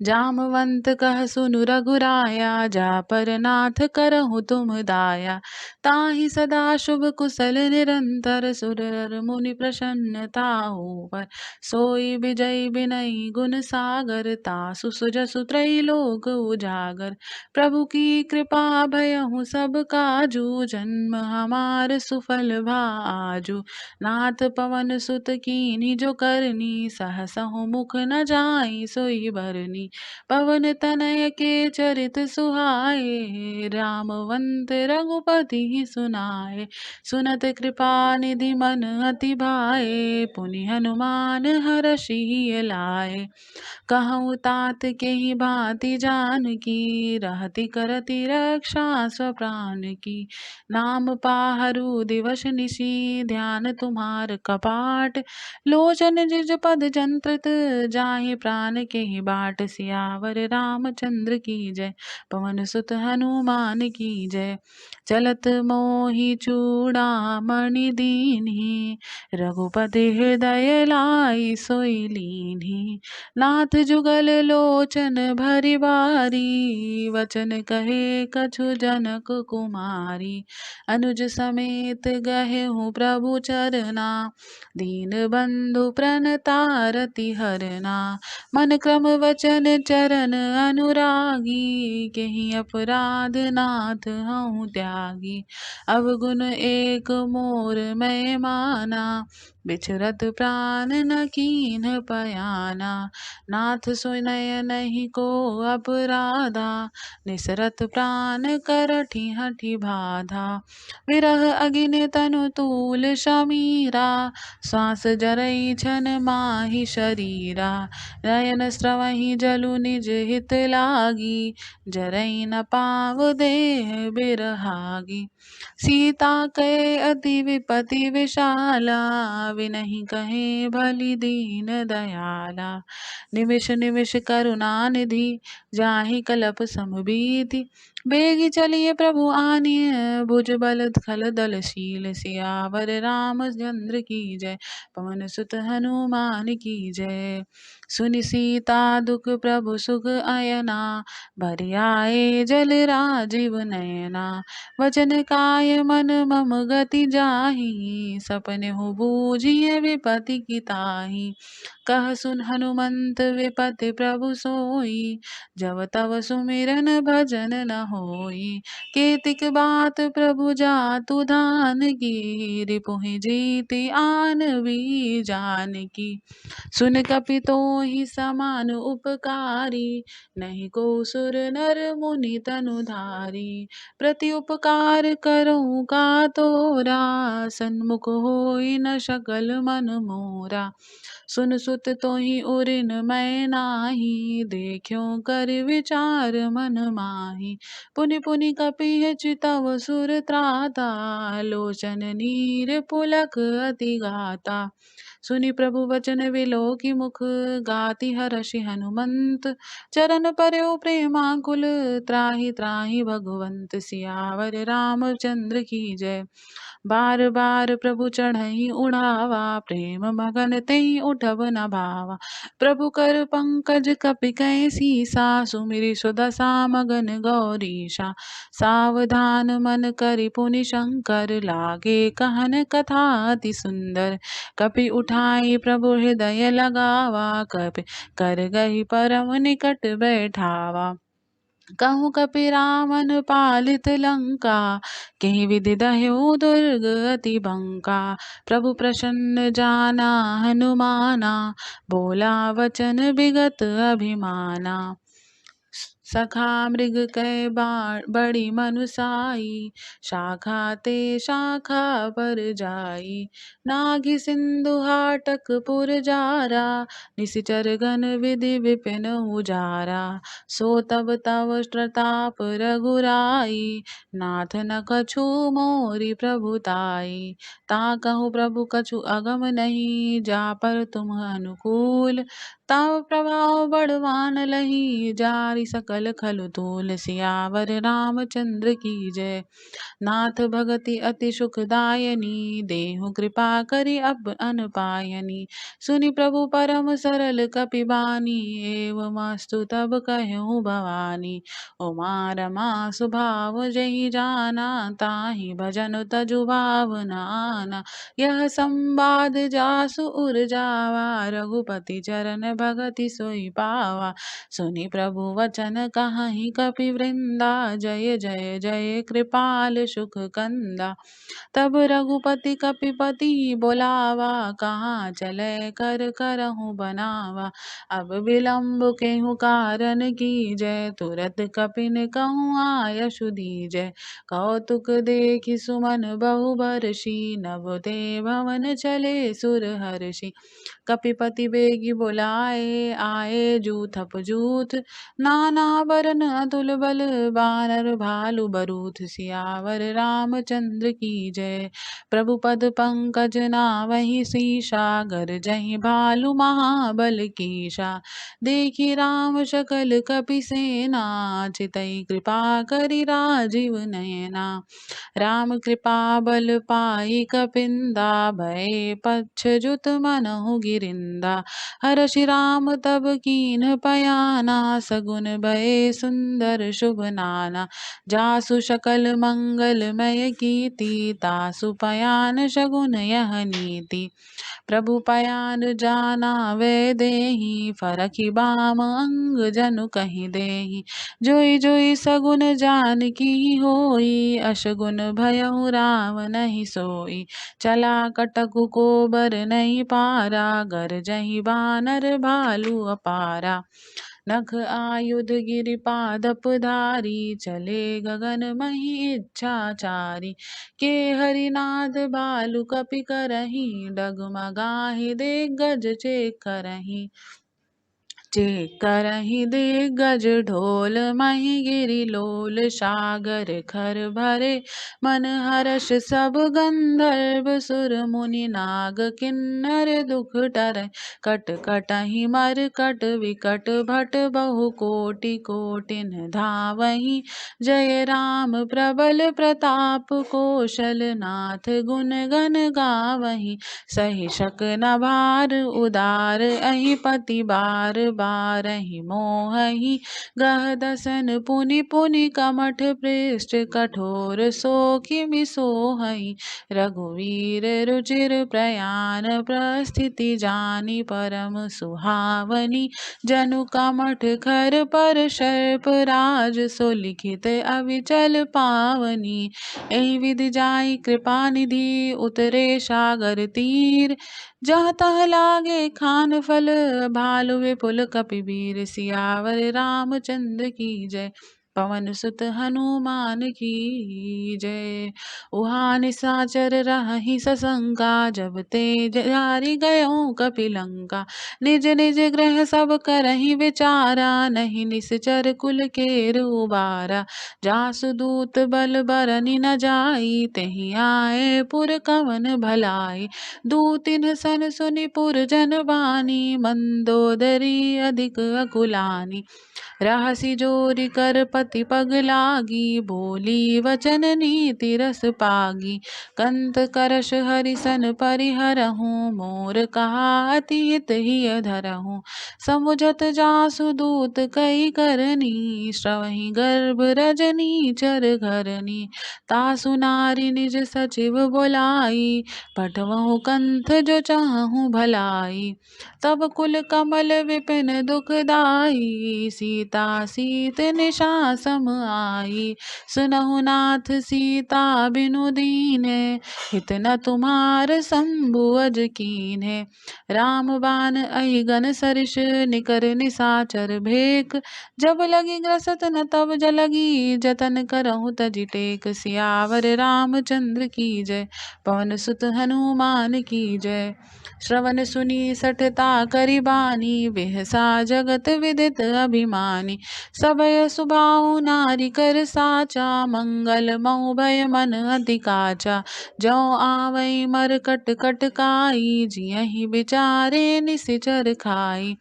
जामवंत कह सुनु रघुराया, जा पर नाथ करहु तुम दाया। ताहि सदा शुभ कुशल निरंतर, सुर नर मुनि प्रसन्नता होवर। सोई विजय विनयी गुण सागर, तासु सुजसु त्रैलोक उजागर। प्रभु की कृपा भयहु सब काजू, जन्म हमार सुफल भा आजू। नाथ पवन सुत कीन्ही जो करनी, सहसहु मुख न जाई सोई बरनी। पवन तनय के चरित सुहाए, रामवंत रघुपति सुनाए। सुनत कृपा निधि मन अति भाए, पुनि हनुमान हरषि लाए। कहूँ तात के ही भांति जानकी, रहति करति रक्षा स्वप्राण की। नाम पाहरु दिवस निशि, ध्यान तुम्हार कपाट। लोचन जिज पद जंत्रित, जाहि प्राण के ही बाट। सियावर रामचंद्र की जय, पवन सुत हनुमान की जय। चलत मोहि चूड़ामणि दीन्ही, रघुपति हृदय लाई सोई लीन्ही। नाथ जुगल लोचन भरि बारी, वचन कहे कछु जनक कुमारी। अनुज समेत गहेहु प्रभु चरना, दीन बंधु प्रणतारति हरना। मन क्रम वचन चरण अनुरागी, केहि अपराध नाथ हऊँ त्यागी। अवगुण एक मोर मैं माना, बिछरत प्राण न कीन्ह पयाना। नाथ सुनय नहीं को अपराधा, निसरत प्राण करठी हठि बाधा। विरह अगिन तनु तूल शमीरा, श्वास जरई छन माहि शरीरा। नयन स्रवहि जलु निज हित लागी, जरई न पाव देह बिरहागी। सीता कै अति विपति विशाला, विनहि कहे भली दीन दयाला। निमिष निमिष करुणा निधि, जाहि कलप समबीति। बेगी चलिए प्रभु आनिय, भुज बल खल दल शील। सियावर रामचंद्र की जय, पवन सुत हनुमान की जय। सुनि सीता दुख प्रभु सुख अयना, भरि आए जल राजीव नयना। वचन काय मन मम गति जाहि, सपनेहु बूझिय विपति की ताहि। कह सुन हनुमंत विपति प्रभु सोई, जब तब सुमिरन भजन न होई। केतिक बात प्रभु जातु धान की, रिपुहि जीति आन भी जानकी। सुन कपि तोहि समान उपकारी, नहीं को सुर नर मुनि तनु धारी। प्रति उपकार करऊँ का तोरा, सन्मुख होई न सकल मन मोरा। सुन सुत तोहि उरिन मैं नाही, देख्यो कर विचार मन माही। पुनि पुनि कपिहि चितव सुर त्राता, लोचन नीर पुलक अति गाता। सुनि प्रभु वचन विलोकि मुख, गाति हरषि हनुमंत। चरण परयो प्रेमाकुल, त्राहि त्राहि भगवंत। सियावर रामचंद्र की जय। बार बार प्रभु चढ़ई उड़ावा, प्रेम मगन तेहि उठब न भावा। प्रभु कर पंकज कपि कै सीसा, सुमिरि सुदशा मगन गौरीशा। सावधान मन करि पुनि शंकर, लागे कहन कथा अति सुंदर। कपि उठ ठाई प्रभु हृदय लगावा, कपि कर गही परम निकट बैठावा। कहूँ कपि रामन पालित लंका, कहीं विधि दह्यो दुर्ग अति बंका। प्रभु प्रसन्न जाना हनुमाना, बोला वचन विगत अभिमाना। सखा मृग कै बड़ी मनुसाई, शाखा ते शाखा पर जाई। नाघि सिंधु हाटक पुर जारा, निशिचर घन विधि विपिन उजारा। सो तब तव प्रताप रघुराई, नाथ न कछु मोरि प्रभुताई। ता कहु प्रभु कछु अगम नहीं, जा पर तुम अनुकूल। ताव प्रभाव बड़वान लही, जारि सकल खलु तूल। सियावर रामचंद्र की जय। नाथ भगति अति सुखदायनी, देहु कृपा करि अब अनपायनी। सुनि प्रभु परम सरल कपि बानी, एवमस्तु तब कहूँ भवानी। उमा रमा सुभाव जहि जाना, ताहि भजन तजु भावना आना। यह संवाद जासु उर जावा, रघुपति चरण भगति सोई पावा। सुनि प्रभु वचन कहाहि कपि वृंदा, जय जय जय कृपाल सुख कंदा। तब रघुपति कपिपति बोलावा, कहाँ चले कर करहूँ बनावा। अब विलम्ब केहू कारण की जय, तुरत कपिन कहूँ आयसु दीजय। कौतुक देखि सुमन बहु बरसी, नभ ते भवन चले सुर हर्षि। कपिपति बेगी बुलाए, आए जूथप जूथ। नाना बरन अतुल बल, बानर भालु बरूथ। सियावर रामचंद्र की जय। प्रभु पद पंकज नावहि सीसा, गरजहि भालु महाबल कीशा। देखि राम सकल कपि सेना, चितई कृपा करि राजीव नयना। राम कृपा बल पाई कपिंदा, भय पच्छ जुत मनहु गिरिंदा। हर्षि राम तब कीन्ह पयाना, सगुन भय सुंदर शुभ नाना। जासु सकल मंगलमय कीर्ति, तासु पयान शगुन यह नीति। प्रभु पयान जाना वै देहि, फरखि बाम अंग जनु कहि देहि। जोई जोई सगुन जानकी होई, अशगुन भयउ राम नहीं सोई। चला कटकु कोबर नहीं पारा, गरजहि बानर भालु अपारा। नख आयुध गिरिपादप धारी, चले गगन मही इच्छाचारी। के हरिनाद भालु कपि करहीं, डगमगाहि दिग्गज चेक करहीं। चेक करहीं दिग्गज ढोल, मही गिरि लोल। सागर खर भरे मन हर्ष, सब गंधर्व सुर मुनि नाग किन्नर दुख टरै। कट कटहि मरकट विकट भट, बहु कोटि कोटिन धावहीं। जय राम प्रबल प्रताप, कौशल नाथ गुण गण गावहीं। सहि शक न भार उदार, अहि पति बार बारहि मोहहि। गह दसन पुनि पुनि कमठ पृष्ठ, कठोर सो किमि सोहहि। रघुवीर रुचिर प्रयाण, प्रस्थिति जानि परम सुहावनी। जनु कमठ खर पर सर्प राज, सो लिखित अविचल पावनी। एहि विधि जाई कृपा निधि, उतरे सागर तीर। जहाँ तहाँ लागे खान फल, भालु विपुल कपिवीर। सियावर रामचंद्र की जय। पवन सुत हनुमान की जय। उहाँ निशाचर रहहि सशंका, जब ते जारि गयों कपिलंका। निज निज गृह सब करहि विचारा, नहीं निश्चर कुल केर उबारा। जासु दूत बल बरनि न जाई, तेहि आए पुर कवन भलाई। दूतिन सन सुनि पुर जन बानी, मंदोदरी अधिक अकुलानी। रहसि जोरि कर अति पग लागी, बोली वचन नीति रस पागी। कंत करश हरिसन परिहरहूँ, मोर कहा अति हित हिय धरहूँ। समुझत जासु दूत कई करनी, श्रवहि गर्भ रजनी चर घरनी। तासु नारी निज सचिव बोलाई, पठवहु कंठ जो चाहूँ भलाई। तब कुल कमल विपिन दुखदाई, सीता सीत निशा सम आई। सुनहु नाथ सीता बिनु दीन्हे, हित न तुम्हार शंभु अज कीन्हे। राम बाण अहिगन सरिस, निकर निसाचर भेक। जब लगी ग्रसत न तब जलगी, जतन करहु तजि टेक। सियावर रामचंद्र की जय, पवन सुत हनुमान की जय। श्रवण सुनी सठता करि बानी, बिहसा जगत विदित अभिमानी। सबय सुभाउ नारी कर साचा, मंगल मऊ भय मन अति काचा। जौ आवै मरकट कट काई, जियहि बिचारे निसिचर खाई।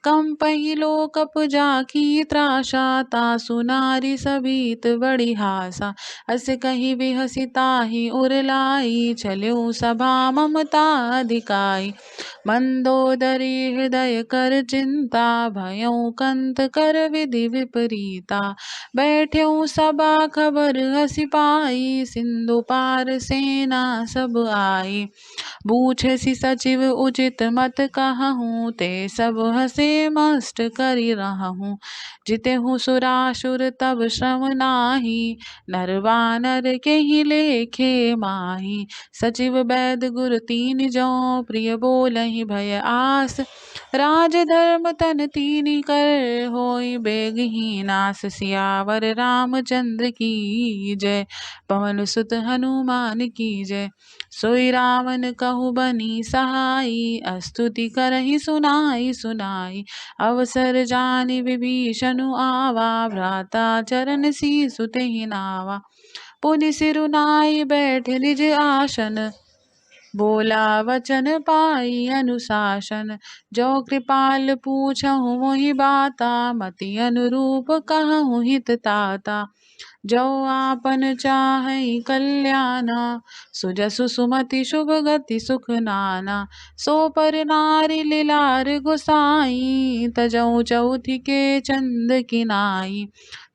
कंपहि लोकप जाकी त्रासा, तासु नारी सभीत बड़ी हासा। अस कहि बिहसि ताहि उर लाई, चलिउ सभा ममता अधिकाई। मंदोदरी हृदय कर चिंता, भयउ कंत कर विधि विपरीता। बैठ्यउ सभा खबर हसि पाई, सिंधु पार सेना सब आई। पूछसि सचिव उचित मत कहूँ, ते सब हसे मस्त करि रहूँ। जितेहु सुरासुर तब श्रम नाही, नर बानर केहि लेखे माही। सचिव वैद्य गुर तीन जौ, प्रिय बोलहि भय आस। राज धर्म तन तीनि कर, होई बेगहि नास। सियावर रामचंद्र की जय, पवन सुत हनुमान की जय। सोई रावण कहु बनी सहाई, स्तुति करहि सुनाई सुनाई। अवसर जानि विभीषणु आवा, भ्राता चरण सीसु तेहि नावा। पुनि सिरु नाइ बैठ निज आसन, बोला वचन पाई अनुशासन। जो कृपाल पूछहु मोहि बाता, मति अनुरूप कहूँ हित ताता। जो आपन चाहै कल्याणा, सुजसु सुमति शुभ गति सुख नाना। सो पर नारी लीलार गोसाई, तजौ चौथि के चंद किनाई।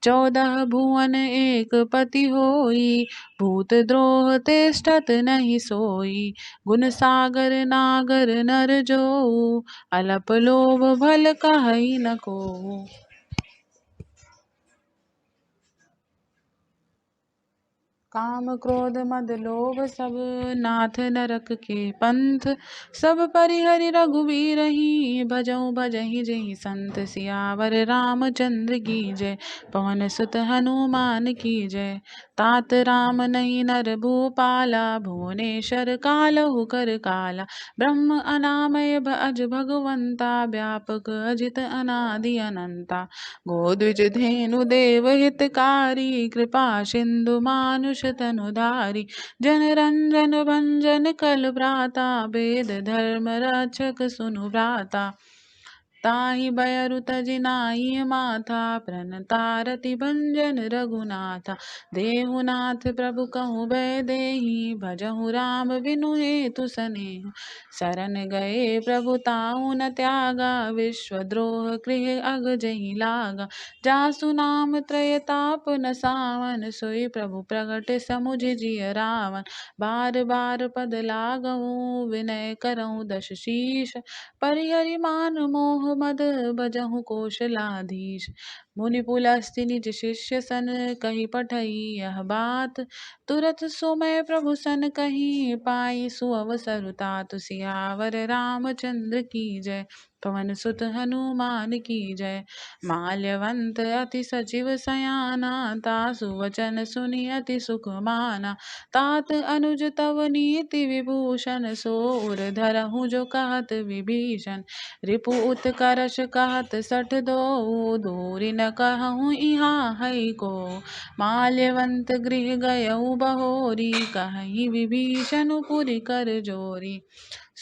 14 भुवन एक पति होई, भूत द्रोह तिष्ठत नहीं सोई। गुण सागर नागर नर जोऊ, अलप लोभ भल कहई न कोऊ। काम क्रोध मद लोभ सब, नाथ नरक के पंथ। सब परिहरि रघुवीरहि, भजऊ भजहि जेहि संत। सियावर रामचंद्र की जय, पवन सुत हनुमान की जय। तात राम नहीं नर भूपाला, भुवनेश्वर कालहु कर काला। ब्रह्म अनामय अज भगवंता, व्यापक अजित अनादि अनंता। गोद्विज धेनु देव हितकारी, कृपा सिंधु मानुष तनुधारी। जन रंजन भंजन कल भ्राता, वेद धर्म रक्षक सुनु भ्राता। ताहि बयरु तजि नाहि माथा, प्रणतारति भंजन रघुनाथा। देहुनाथ प्रभु कहु बैदेहि, भजहु राम बिनु हेतु सनेहु। शरण गए प्रभु ताहु न त्यागा, विश्वद्रोह गृह अग जहि लागा। जासु नाम त्रय ताप न सावन, सोई प्रभु प्रगट समुझ जिय रावण। बार बार पद लागहु, विनय करहु दश शीष। परिहरि मान मोह मद, भजहु कौशलाधीश। मुनि पुलस्त्य निज शिष्य सन, कहि पठई यह बात। तुरत सोमय प्रभु सन कहि, पाई सुअवसर तात। सियावर रामचंद्र की जय, पवन सुत हनुमान की जय। माल्यवंत अति सचिव सयाना, तासु वचन सुनि अति सुख माना। तात अनुज तव नीति विभूषण, सो उर धरहु जो कहत विभीषण। रिपु उत्कर्ष कहत सठ दोऊ, दूरि न कहूँ इहाँ है को। माल्यवंत गृह गयऊ बहोरी, कहि विभीषण पुरि कर जोरी।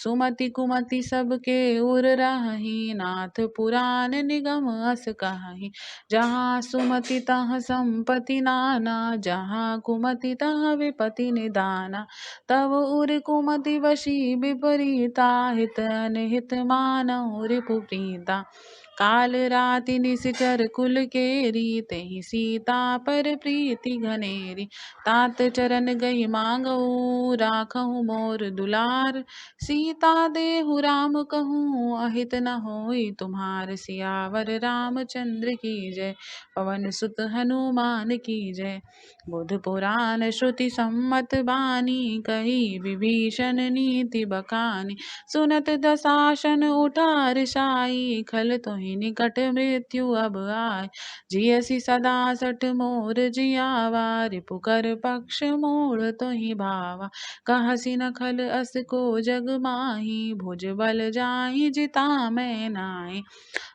सुमति कुमति सबके उर राही, नाथ पुराण निगम अस कहाही। जहाँ सुमति तहाँ संपत्ति नाना, जहाँ कुमति तहाँ विपत्ति निदाना। तब उर कुमति वशी विपरीता, हित अनहित मानहु रिपुप्रीता। काल राति निशिचर कुल केरी, तेहि सीता पर प्रीति घनेरी। तात चरण गई मांगऊ, राखहु मोर दुलार। सीता देहु राम कहूँ, अहित न होई तुम्हार। सियावर रामचंद्र की जय, पवन सुत हनुमान की जय। बुध पुराण श्रुति सम्मत बानी, कही विभीषण नीति बखानी। सुनत दशासन उठार साई, खल तुहि निकट मृत्यु अब आय। जियसि सदा सठ मोर जियावा, रिपुकर पक्ष मूढ़ तुहि भावा। कहसि न खल अस को जग माही, भुज बल जाहि जिता मैं नाहि।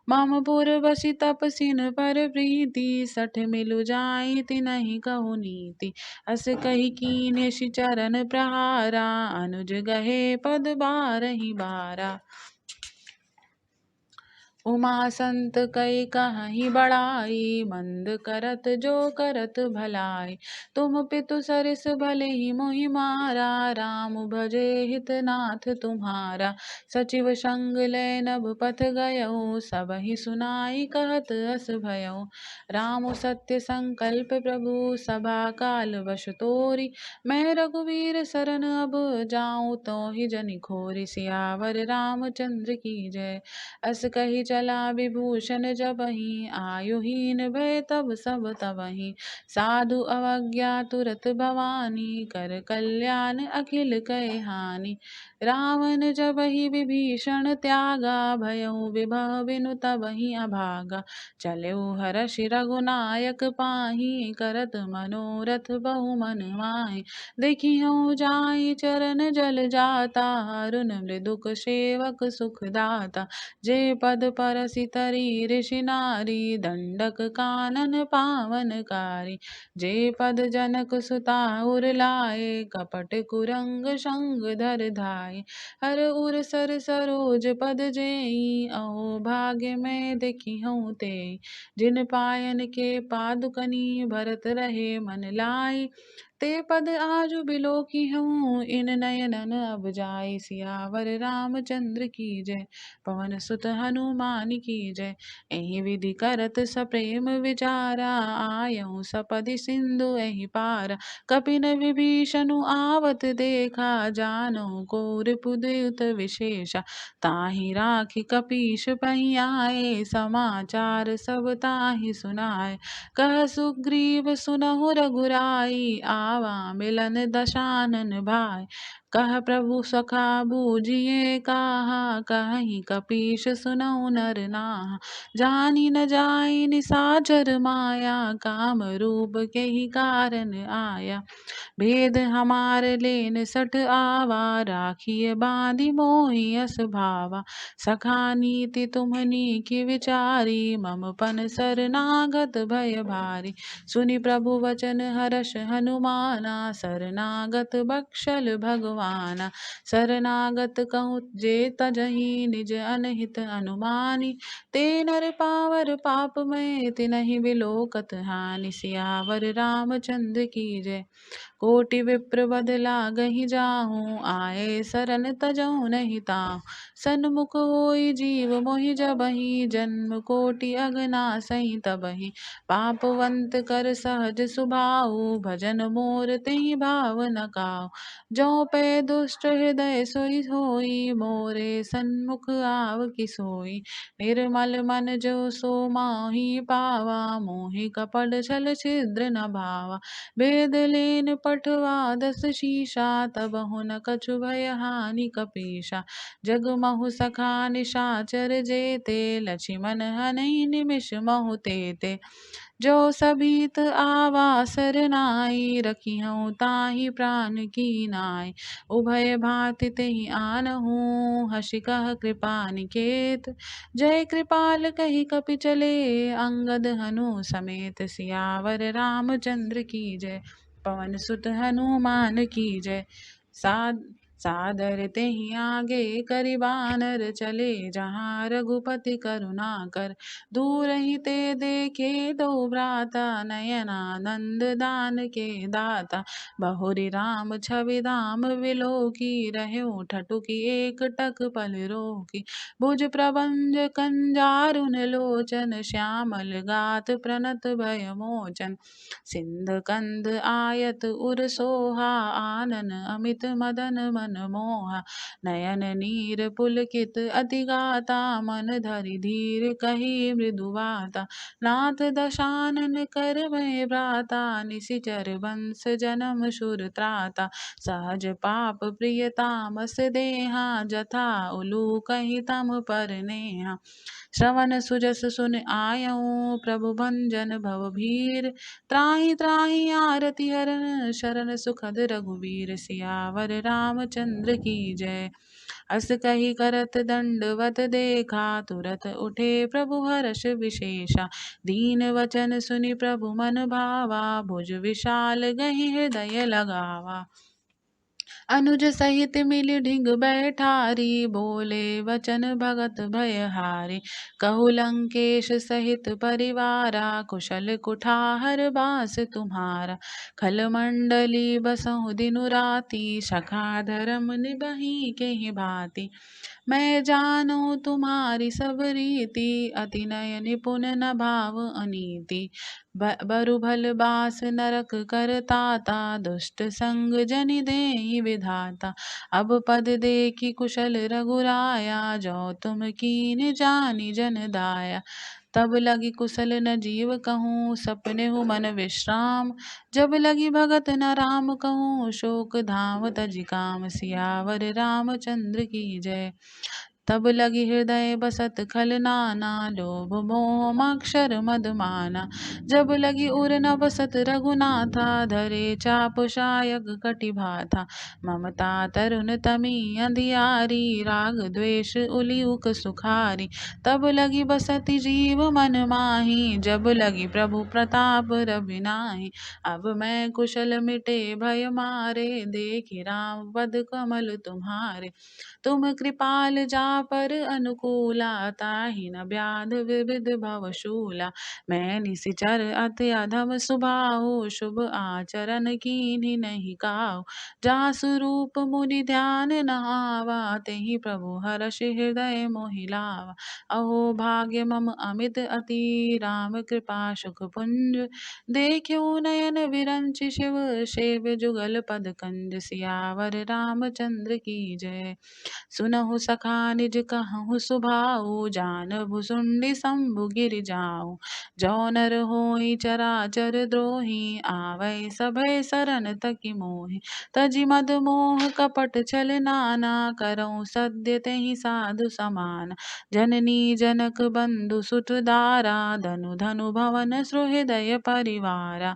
मम पुर बसि तपसिन पर प्रीति, सठ मिलु जाहि तिनहि कहु नीति। अस कही कीन्ह चरण प्रहारा, अनुज गहे पद बारहि बारा। उमा संत कई कहीं बड़ाई, मंद करत जो करत भलाई। तुम पितु सरिस भले ही मोहि मारा, राम भजे हित नाथ तुम्हारा। सचिव संग लय नभ पथ गयऊ, सबहि सुनाई कहत अस भयऊ। राम सत्य संकल्प प्रभु, सभा काल वश तोरी। मैं रघुवीर सरन अब जाऊँ, तो ही जनि खोरी। सियावर रामचंद्र की जय। अस कही चला विभूषण जबहि, आयुहीन भय तब सब तबहि। साधु अवज्ञा तुरत भवानी, कर कल्याण अखिल कय हानि। रावण जबहि विभीषण त्यागा, भयउ विभव बिनु तबहि अभागा। चलेउ हरषि रघुनायक पाहि, करत मनोरथ बहु मन माहि। देखिहउ जाहि चरण जल जाता, अरुण मृदुक सेवक सुख दाता। जे पद परसि तरी ऋषि नारी, दंडक कानन पावनकारी। जे पद जनक सुता उर लाए, कपट कुरंग संग धर धाये। हर उर सर सरोज पद जेई, अहो भाग्य में देखिहउँ तेई। जिन पायन के पादुकनी, भरत रहे मन लाई। ते पद आजु बिलोकिहउँ, इन नयनन अब जाई। सियावर रामचंद्र की जय, पवन सुत हनुमान की जय। एहि विधि करत सप्रेम विचारा, आयहु सपदि सिंधु एहि पारा। कपिन विभीषनु आवत देखा, जानहु को रिपुदयुत विशेषा। ताहि राखि कपीश पहि आए, समाचार सब ताहि सुनाए। कह सुग्रीव सुनहु रघुराई, आवा मिलन दशानन भाई। कह प्रभु सखा बूझिए काहा, कहीं कपीश सुनहु नर नाहा। जानी न जाई निसाचर माया, काम रूप के ही कारण आया। भेद हमार लेन सठ आवा, राखिए बाँधि मोहि यस भावा। सखा नीति तुम्हनी की विचारी, मम पन सरनागत भय भारी। सुनि प्रभु वचन हर्ष हनुमाना, सरनागत बख्शल भगवाना। शरणागत कहूँ जे तजहि, निज अनहित अनुमानी। ते नर पावर पाप में, तिनहि बिलोकत हानि। सियावर रामचंद्र की जय। कोटि विप्र बद लागहि जाहूँ, आए सरन तजहु नहीं ताहू। सन्मुख होई जीव मोहि जबहि, जन्म कोटि अगनासहि तबहि। पापवंत कर सहज सुभाऊ, भजन मोर तेहि भाव न काऊ। जौ पै दुष्ट हृदय सोई होई, मोरे सन्मुख आव कि सोई। निर्मल मन जो सो माहि पावा, मोहि कपट छल छिद्र न भावा। वेद लेन पठवा दस शीशा, तबहु न कछु भय हानि कपीशा। जग महु सखा निशाचर जेते, लछिमन हनहि निमिष महु तेते। जो सभीत आवा सरनाई, रखिहउँ ताहि प्राण की नाई। उभय भांति तेहि आनहूँ, हँसि कह कृपा निकेत। जय कृपाल कहि कपि चले, अंगद हनु समेत। सियावर रामचंद्र की जय, पवन सुत हनुमान की जय। सादर तेहि आगे करि बानर चले, जहाँ रघुपति करुणा कर। दूर ही ते देखे दो भ्राता, नयनानंद दान के दाता। बहुरी राम छवि धाम विलोकी, रहु ठठुकी एक टक पल रोकी। भुज प्रबंध कंजारुन लोचन, श्यामल गात प्रणत भय मोचन। सिंध कंद आयत उर सोहा, आनन अमित मदन मन मोहा। नयन नीर पुलकित अति गाता, मन धरि धीर कही मृदु बाता। नाथ दशानन कर भय भ्राता, निशिचर बंस जनम सुर त्राता। सहज पाप प्रिय तामस देहा, जथा उलूक कहि तम पर नेहा। श्रवण सुजस सुन आयऊँ, प्रभु भंजन भव भीर। त्राहि त्राहि आरती हरन, शरण सुखद रघुबीर। सियावर रामचंद्र की जय। अस कही करत दंडवत देखा, तुरत उठे प्रभु हर्ष विशेषा। दीन वचन सुनि प्रभु मन भावा, भुज विशाल गहि हृदय लगावा। अनुज सहित मिलि ढिग बैठारी, बोले वचन भगत भयहारी। कहु लंकेश सहित परिवारा, कुशल कुठार बास तुम्हारा। खल मंडली बसहु दिनु राति, सखा धर्म निबहि केहि भांति। मैं जानूं तुम्हारी सब रीति, अति नय निपुण न भाव अनीति। बरु भल बास नरक करताता, दुष्ट संग जनि देहि विधाता। अब पद देखि कुशल रघुराया, जो तुम कीन जानि जन दाया। तब लगी कुशल न जीव कहूँ, सपने हूँ मन विश्राम। जब लगी भगत न राम कहूँ, शोक धाम तजि काम। सियावर रामचंद्र की जय। तब लगी हृदय बसत खल नाना, लोभ मोह मक्षर मद माना। जब लगी उर न बसत रघुनाथा, धरे चाप शायक कटि भाथा। ममता तरुन तमी अंधियारी, राग द्वेष उलियुक सुखारी। तब लगी बसति जीव मन माही, जब लगी प्रभु प्रताप रवि। अब मैं कुशल मिटे भय मारे, देखि राम पद कमल तुम्हारे। तुम कृपाल जा पर अनुकूला, ताहि न व्याध विविध भवशूला। मैं निशिचर अति अधम स्वभाव, शुभ आचरण कीन्ही नहीं काऊ। जासु रूप मुनि ध्यान न आवा, तेहि प्रभु हर्ष हृदय मोहि लावा। अहो भाग्य मम अमित अति, राम कृपा सुख पुंज। देखियो नयन विरंचि शिव, सेव्य जुगल पद कंज। सियावर रामचंद्र की जय। सुनहु सखा निज कहहुँ सुभाऊ, जान भुसुंडी शंभु गिर जाऊ। जो नर होई चराचर द्रोही, आवै सभय सरन तकि मोहि। तजि मद मोह कपट छल नाना, करऊँ सद्य तेहि साधु समान। जननी जनक बंधु सुत दारा, धनु धनु भवन सुहृदय परिवारा।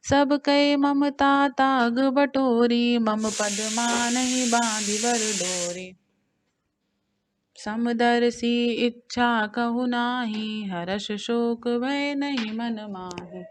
सब कई ममता ताग बटोरी, मम पद मानहि बाँधि बर डोरी। समदर्शी इच्छा कहु नाही, हर्ष शोक भय नहीं मन माहि।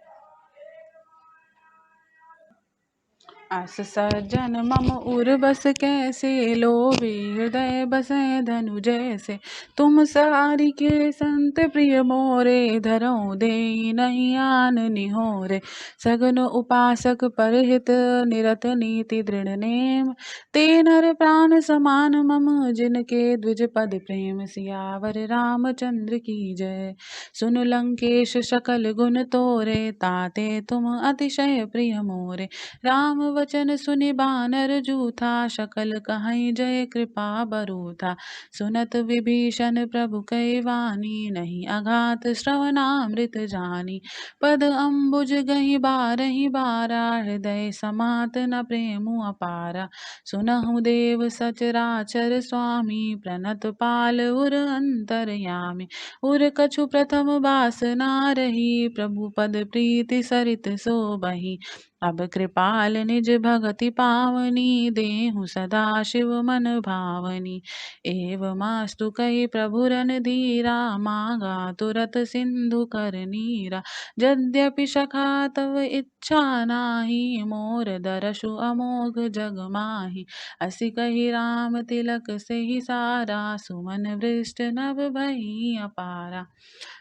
अस सज्जन मम उर बस कैसे, लोभी हृदय बसै धनु जैसे। तुम सारि के संत प्रिय मोरे, धरऊँ देई नहीं आन निहोरे। सगुन उपासक परहित, निरत नीति दृढ़ नेम। ते नर प्राण समान मम, जिनके द्विज पद प्रेम। सियावर रामचंद्र की जय। सुन लंकेश सकल गुण तोरे, ताते तुम अतिशय प्रिय मोरे। राम वचन सुनि बानर जूथा, सकल कहई जय कृपा बरूथा। सुनत विभीषण प्रभु कहि वाणी, नहीं अघात श्रवणामृत जानी। पद अम्बुज गहि बारहि बारा, हृदय समात न प्रेमु अपारा। सुनहु देव सचराचर स्वामी, प्रणत पाल उर अंतरयामी। उर कछु प्रथम बास ना रही, प्रभु पद प्रीति सरित सोबहि। अब कृपाल निज भगति पावनी, देहु सदा शिव मन भावनी। एवमास्तु कहि प्रभु रन धीरा, मांगा तुरत सिंधु कर नीरा। यद्यपि सखा तव इच्छा नाही, मोर दरसु अमोघ जग माही। असी कहि राम तिलक सही सारा, सुमन वृष्ट नभ भई अपारा।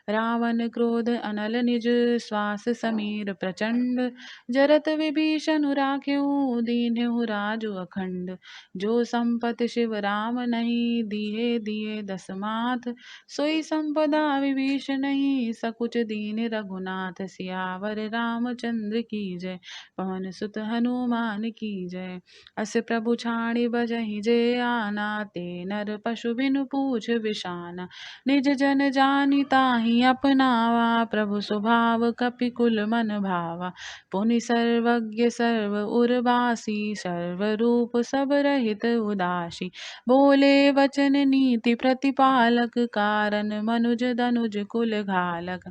रावण क्रोध अनल निज, श्वास समीर प्रचंड। जरत विभीषण राख्यऊ, दीन्हु राजु अखंड। जो संपत शिव राम नहीं, दिए दिए दस माथ। सोई संपदा विभीषण नहीं, सकुच दीन रघुनाथ। सियावर रामचंद्र की जय, पवन सुत हनुमान की जय। अस प्रभु छाड़ी बजहि जे आना, ते नर पशु बिनु पूछ बिशाना। निज जन जानि ताहि अपनावा, प्रभु स्वभाव कपिकुल मन भावा। पुनि सर्वज्ञ सर्व उर्वासी, सर्वरूप सब रहित उदासी। बोले वचन नीति प्रतिपालक, कारण मनुज दनुज कुल घालक।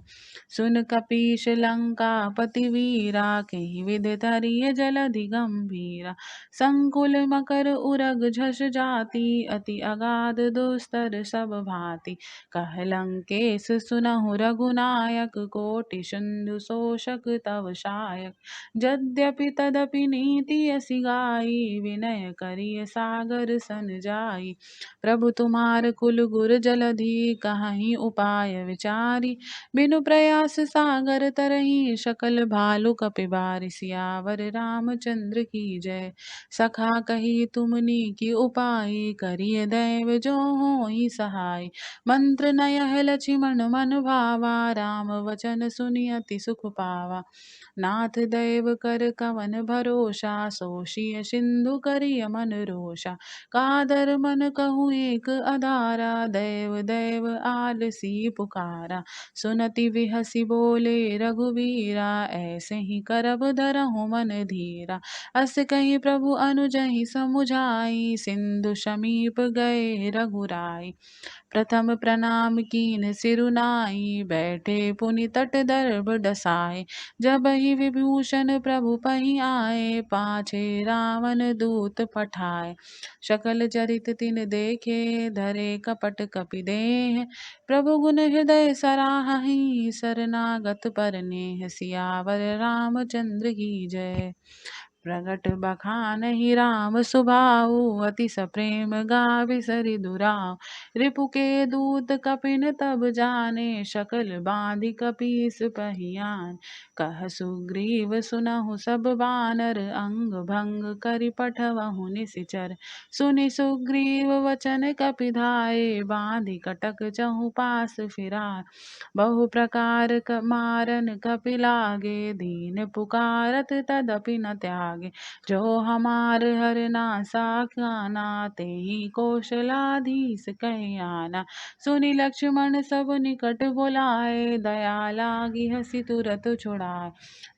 सुन कपीश लंका पति वीरा, कहि विधि धरिय जलधि गंभीरा। संकुल मकर उरग झस जाति, अति अगाध दुस्तर सब भांति। कह लंकेश सुनहु रघुनायक, कोटि सिंधु शोषक तव शायक। यद्यपि तदपि नीति असी गाई, विनय करिय सागर सन जाई। प्रभु तुम्हार कुल गुर जलधि, कहाहि उपाय विचारी। बिनु प्रयास सागर तरही, सकल भालु कपिबारी। सियावर रामचंद्र की जय, सखा कही तुमनी की उपाय। करिय दैव जो होई सहाय। मंत्र नयह लक्ष्मण मन भावा, राम वचन सुनि अति सुख पावा। नाथ दैव कर कवन भरोसा, सोषिय सिंधु करिय मन रोषा। कादर मन कहूँ एक अधारा, दैव दैव आलसी पुकारा। सुनति विहसी बोले रघुवीरा, ऐसे ही करब धरहु मन धीरा। अस कही प्रभु अनुजहि समुझाई, सिंधु समीप गए रघुराई। प्रथम प्रणाम कीन सिरुनाई, बैठे पुनि तट दर्भ डसाए। जब ही विभूषण प्रभु पही आए, पाछे रावण दूत पठाए। सकल चरित तिन देखे, धरे कपट कपि देह। प्रभु गुण हृदय सराहहि, शरणागत पर नेह। सियावर रामचंद्र की जय, प्रगट बखानहि राम सुभाऊ। अति सप्रेम गावि सरि दुराऊ। रिपु के दूत कपिन तब जाने, सकल बाँधि कपीस पहियान। कह सुग्रीव सुनहु सब बानर, अंग भंग करि पठवहु निशिचर। सुनि सुग्रीव वचन कपिधाए, बाँधि कटक चहु पास फिराए। बहु प्रकार मारन कपि लागे, दीन पुकारत तदपि न त्यागे। जो हमार हरनासा खाना, तेहि कौशलाधीश कहि आना। सुनि लक्ष्मण सब निकट बुलाए, दया लागी हसी तुरत छुड़ाए।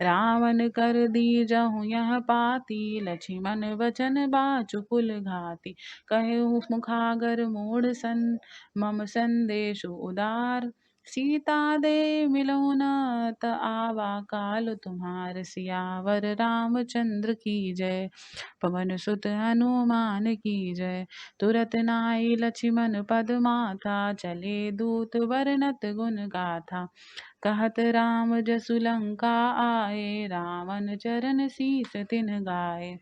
रावण कर दीजहु यह पाती, लक्ष्मण वचन बाचु कुल घाती। कहु मुखागर मूढ़ सन, मम संदेशु उदार। सीता दे मिलऊ न त आवा काल तुम्हार। सियावर रामचंद्र की जय, पवन सुत हनुमान की जय। तुरत नाई लक्ष्मण पद माथा, चले दूत वर्णत गुण गाथा। कहत राम जसु लंका आए, रावण चरण शीस तिन गाए।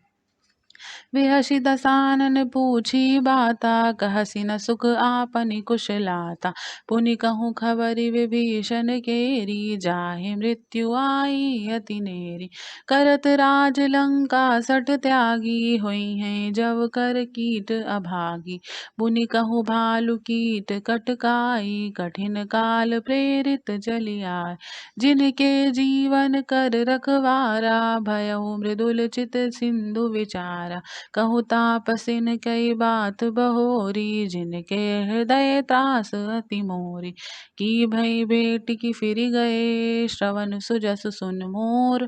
बिहसि दसानन पूछी बाता, कहसि न सुख आपनि कुशलाता। पुनि कहूँ खबरि विभीषण केरी, जाहि मृत्यु आई अति नेरी। करत राज लंका सठ त्यागी, होई हैं जव कर कीट अभागी। पुनि कहूँ भालु कीट कटकाई, कठिन काल प्रेरित चली आए। जिनके जीवन कर रखवारा, भयउ मृदुल चित सिंधु विचारा। कहूँ तापसिन कई बात बहोरी, जिनके हृदय त्रास अति मोरी। की भई बेटी की फिर गए, श्रवण सुजस सुन मोर।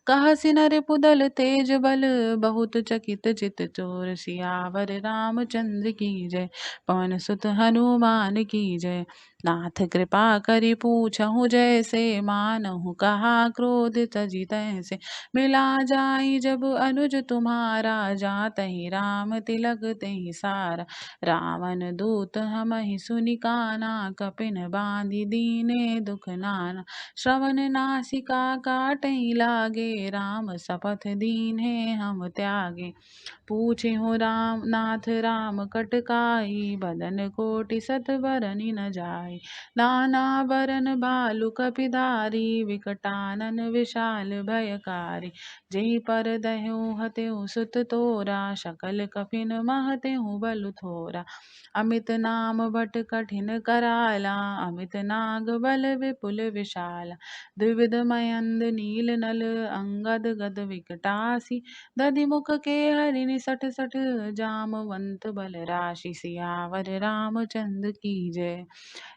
कहसि नरपुदल तेज बल, बहुत चकित चित चोर। सियावर रामचंद्र की जय, पवन सुत हनुमान की जय। नाथ कृपा करि पूछहु जैसे, मानहु कहा क्रोध तजि तैसे। मिला जाई जब अनुज तुम्हारा, जातहि राम तिलक तेहि सारा। रावण दूत हमहि सुनि काना, कपिन बाँधि दीने दुख नाना। श्रवण नासिका काटहि लागे, राम शपथ दीन्हे हम त्यागे। पूछे हो राम नाथ राम कटकाई, बदन कोटि सत बरनि न जाय। नाना बरन भालु कपिधारी, विकटानन विशाल भयकारी। जेहि पर दह्यो हत्यो सुत तोरा, सकल कपिन मह तेहु बल थोरा। अमित नाम भट कठिन कराला, अमित नाग बल विपुल विशाला। द्विविध मयंद नील नल, अंगद गद विकटासी। दधि मुख के हरिनि सठ सठ, जामवंत बल राशि। सियावर रामचंद्र की जय।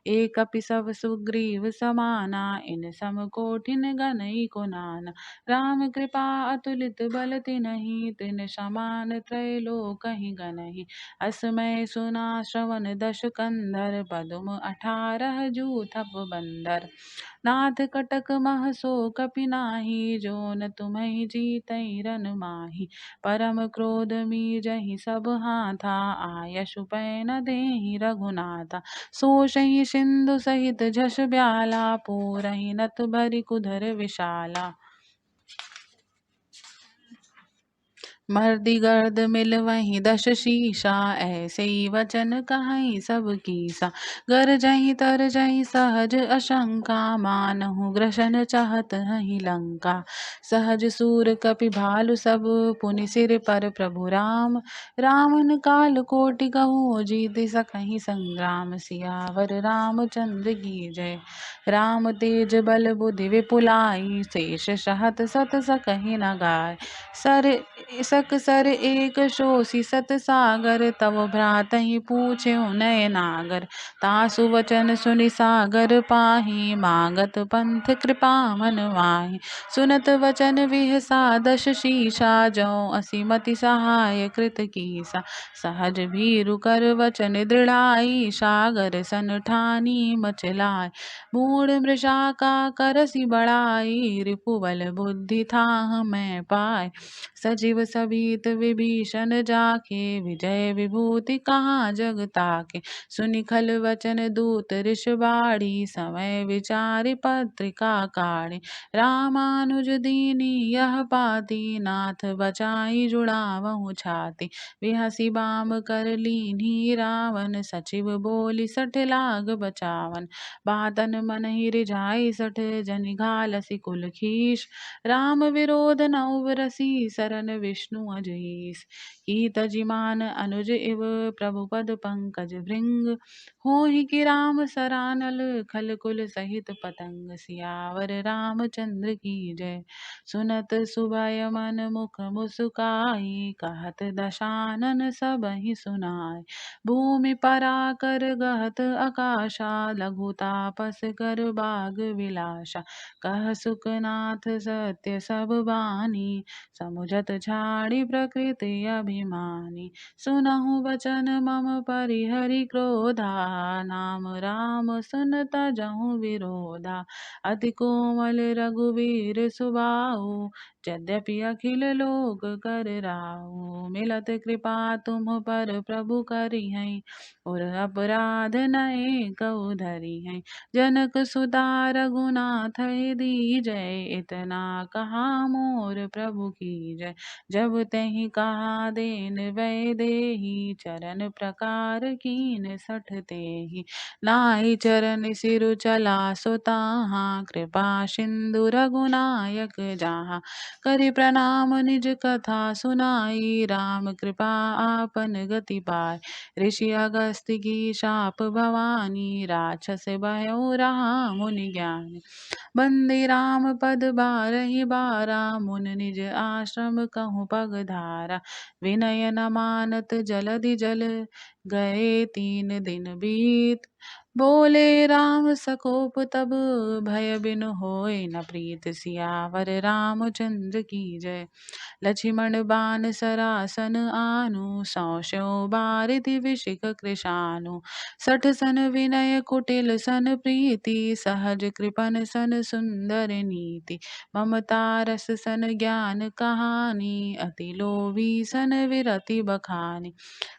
एक कपि सब सुग्रीव समाना, इन सम कोटिन गनई को नाना। राम कृपा अतुलित बल तिन्हि, तिन समान त्रैलोकहि गनहि। असमय सुना श्रवण दश कंधर, पदुम 18 जू थप बंदर। नाथ कटक मह सो कपि नाही, जो न तुम्हें जीतै रन माही। परम क्रोध मीजहि सब हाथा, आयसु पै न देहि रघुनाथा। सोषहि सिंधु सहित झस ब्याला, पूरहि नत भरि कुधर विशाला। मर्दि गर्द मिल वहीं दश शीशा, ऐसे ही वचन कहीं सब कीसा। गरजहि तरजहि सहज अशंका, मानहु ग्रसन चाहत हहीं लंका। सहज सूर कपि भालु सब, पुनि सिर पर प्रभु राम। रावण काल कोटि कहूँ जीत सकहीं संग्राम। सियावर रामचंद्र की जय। राम तेज बल बुद्धि विपुलाई, शेष सहत सत सकहि न गाय। सर एक शोषि सत सागर, तव भ्रातहि पूछ्यो नय नागर। तासु वचन सुनि सागर पाहि, मांगत पंथ कृपा मन माहि। सुनत वचन विहसा दश शीशा, जौ असिमति सहाय कृत कीसा। सहज भीरु कर वचन दृढ़ाई, सागर सन ठानी मचलाय। मूढ़ मृषा का करसि बढ़ाई, रिपुबल बुद्धि थाह मैं पाय। सजीव सबित विभीषण जाके, विजय विभूति कहाँ जग ताके। सुनि खल वचन दूत ऋष बाड़ी, समय विचारि पत्रिका काढ़ी। रामानुज दीनी यह पाती, नाथ बचाई जुड़ावहु छाती। बिहसि बाम कर लीन्ही रावण, सचिव बोली सठ लाग बचावन। बातन मनहि रिझाई सठ, जनि घालसि कुल खीस। राम विरोध न उबरसी, सरन विष्णु अजईस। की तजिमान अनुज इव, प्रभु पद पंकज भृंग। होहि कि राम सरानल, खल कुल सहित पतंग। सियावर रामचंद्र की जय। सुनत सुभय मन मुख मुस्काई, कहत दशानन सबहि सुनाय। भूमि पराकर गहत आकाशा, लघु तापस कर बाग विलासा। कह सुखनाथ सत्य सब बानी, समुझत छाड़ी प्रकृति अभिमानी। सुनहु वचन मम परिहरि क्रोधा, नाम राम सुन तजहु विरोधा। अति कोमल रघुवीर सुबाहु, यद्यपि अखिल लोक कर राहु। मिलत कृपा तुम पर प्रभु करिहै, और अपराध नये कउ धरिहै। जनक सुता रघुनाथ दीजै, इतना कहा मोर प्रभु की जय। जब तेहि कहा देन वै देहि, चरण प्रकार कीन सठ तेहि। नाहि चरण सिरु चला सो ताहाँ, कृपा सिंधु रघुनायक जहाँ। करि प्रणाम निज कथा सुनाई, राम कृपा आपन गति पाय। ऋषि अगस्त्य की शाप भवानी, राक्षस भयो रहा मुनि ज्ञानी। बंदे राम पद बारहि बारा, मुन निज आश्रम कहूँ पगधारा। विनय न मानत जलधि जल, गए 3 दिन बीत। बोले राम सकोप तब भय बिनु होय न प्रीत, सियावर रामचंद्र की जय। लक्ष्मण बान सरासन आनु, सौस्यों बारिधि विशिख कृशानु। सठ सन विनय कुटिल सन प्रीति, सहज कृपन सन सुंदर नीति। ममता रस सन ज्ञान कहानी, अति लोभी सन विरति बखानी।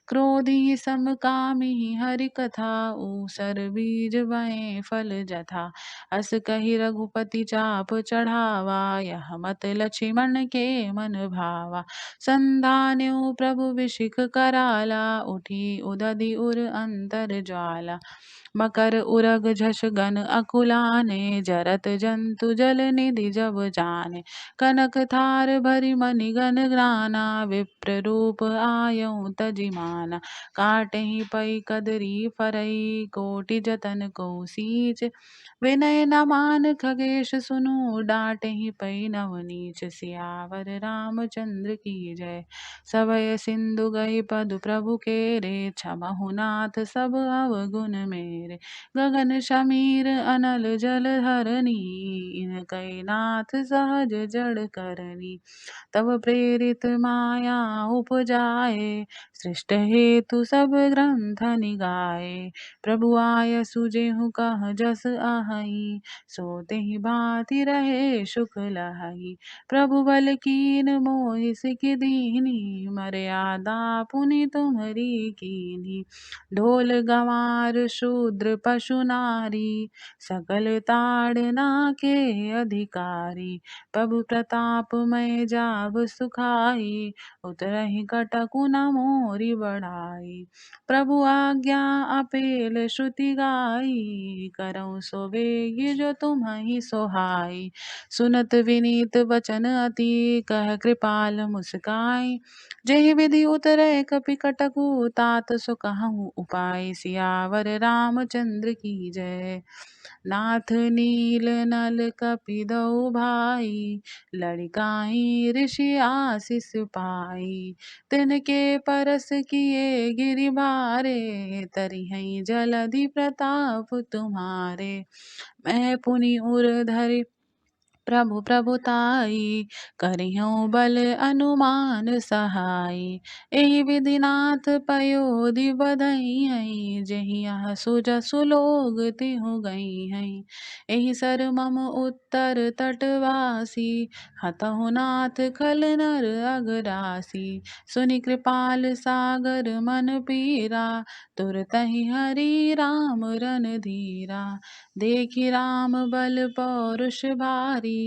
क्रोधी समकामी हरि कथा, ऊसर बीज बए फल जथा। अस कही रघुपति चाप चढ़ावा, यह मत लक्ष्मण के मन भावा। संधान्यु प्रभु विशिख कराला, उठी उदधि उर अंतर ज्वाला। मकर उरग झस गन अकुलाने, जरत जंतु जल निधि जब जाने। कनक थार भरि मणिगन ग्राना, विप्र रूप आयउ तजिमाना। काटहि पै कदरी फरई, कोटि जतन को सींच। विनय न मान खगेश सुनु, डांटहि पै नवनीच। सियावर रामचंद्र की जय। सभय सिंधु गई पदु प्रभु केरे, छमहु नाथ सब अवगुण मेरे। गगन समीर अनल जल हरनी, इनकै नाथ सहज जड़ करनी। तब प्रेरित माया उपजाए, सृष्ट हेतु सब ग्रंथ निगाए। प्रभु आय सुजेहु कह जस आहई, सो तेहि भांति रहे सुख लहई। प्रभु बल कीन मोहि सिख दीनी, मर्यादा पुनि तुम्हरी कीन्ही। ढोल गंवार शूद्र पशु नारी, सकल ताड़ना के अधिकारी। प्रभु प्रताप मैं जाब सुखाई, उतरहि कटकु न मोरी बढ़ाई। प्रभु आज्ञा अपेल श्रुति गाई, करऊँ सो बेगी जो तुम्हहि सोहाई। सुनत विनीत बचन अति, कह कृपाल मुस्काई। जेहि विधि उतरे कपि कटकु, तात सो कहूँ उपाय। सियावर रामचंद्र की जय। नाथ नील नल कपिदहु भाई, लड़काई ऋषि आशीष पाई। तिनके परस किए गिरि भारे, तरिहै जलधि प्रताप तुम्हारे। मैं पुनि उर धरि प्रभु प्रभुताई, करिहउँ बल अनुमान सहाई। एहि विधि नाथ पयोधि बधइहैं, जेहि यह सुजसु लोग तिहु गइहैं। एहि सर मम उत्तर तटवासी, हतहु नाथ खल नर अगरासी। सुनि कृपाल सागर मन पीरा, तुरतहि हरि राम रन धीरा। देखि राम बल पौरुष भारी,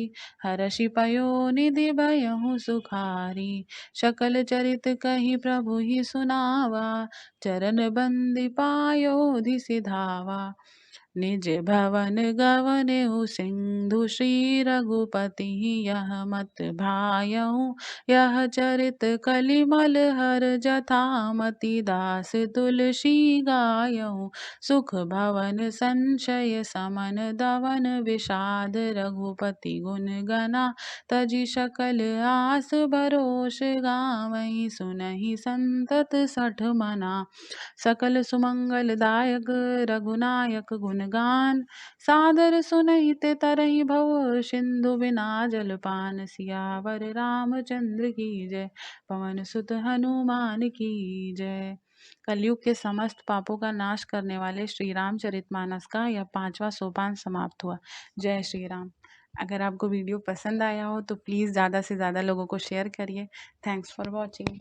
हरषि पयोनिधि भयहु सुखारी। सकल चरित कहि प्रभु ही सुनावा, चरण बंदी पायोधि सिधावा। निज भवन गवनेउ सिंधु, श्री रघुपति यह मत भायउ। यह चरित कलिमल हर जथामति, दास तुलसी गायउ। सुख भवन संशय समन दवन, विषाद रघुपति गुण गना। तजि सकल आस भरोष गावई, सुनहि संतत सठ मना। सकल सुमंगल दायक रघुनायक गुण गान, सादर सुनहि ते तरहि भव सिंधु बिना जल पान। सियावर रामचंद्र की जय। पवन सुत हनुमान की जय। कलयुग के समस्त पापों का नाश करने वाले श्री रामचरितमानस का यह 5वां सोपान समाप्त हुआ। जय श्री राम। अगर आपको वीडियो पसंद आया हो तो प्लीज़ ज़्यादा से ज़्यादा लोगों को शेयर करिए। Thanks for watching.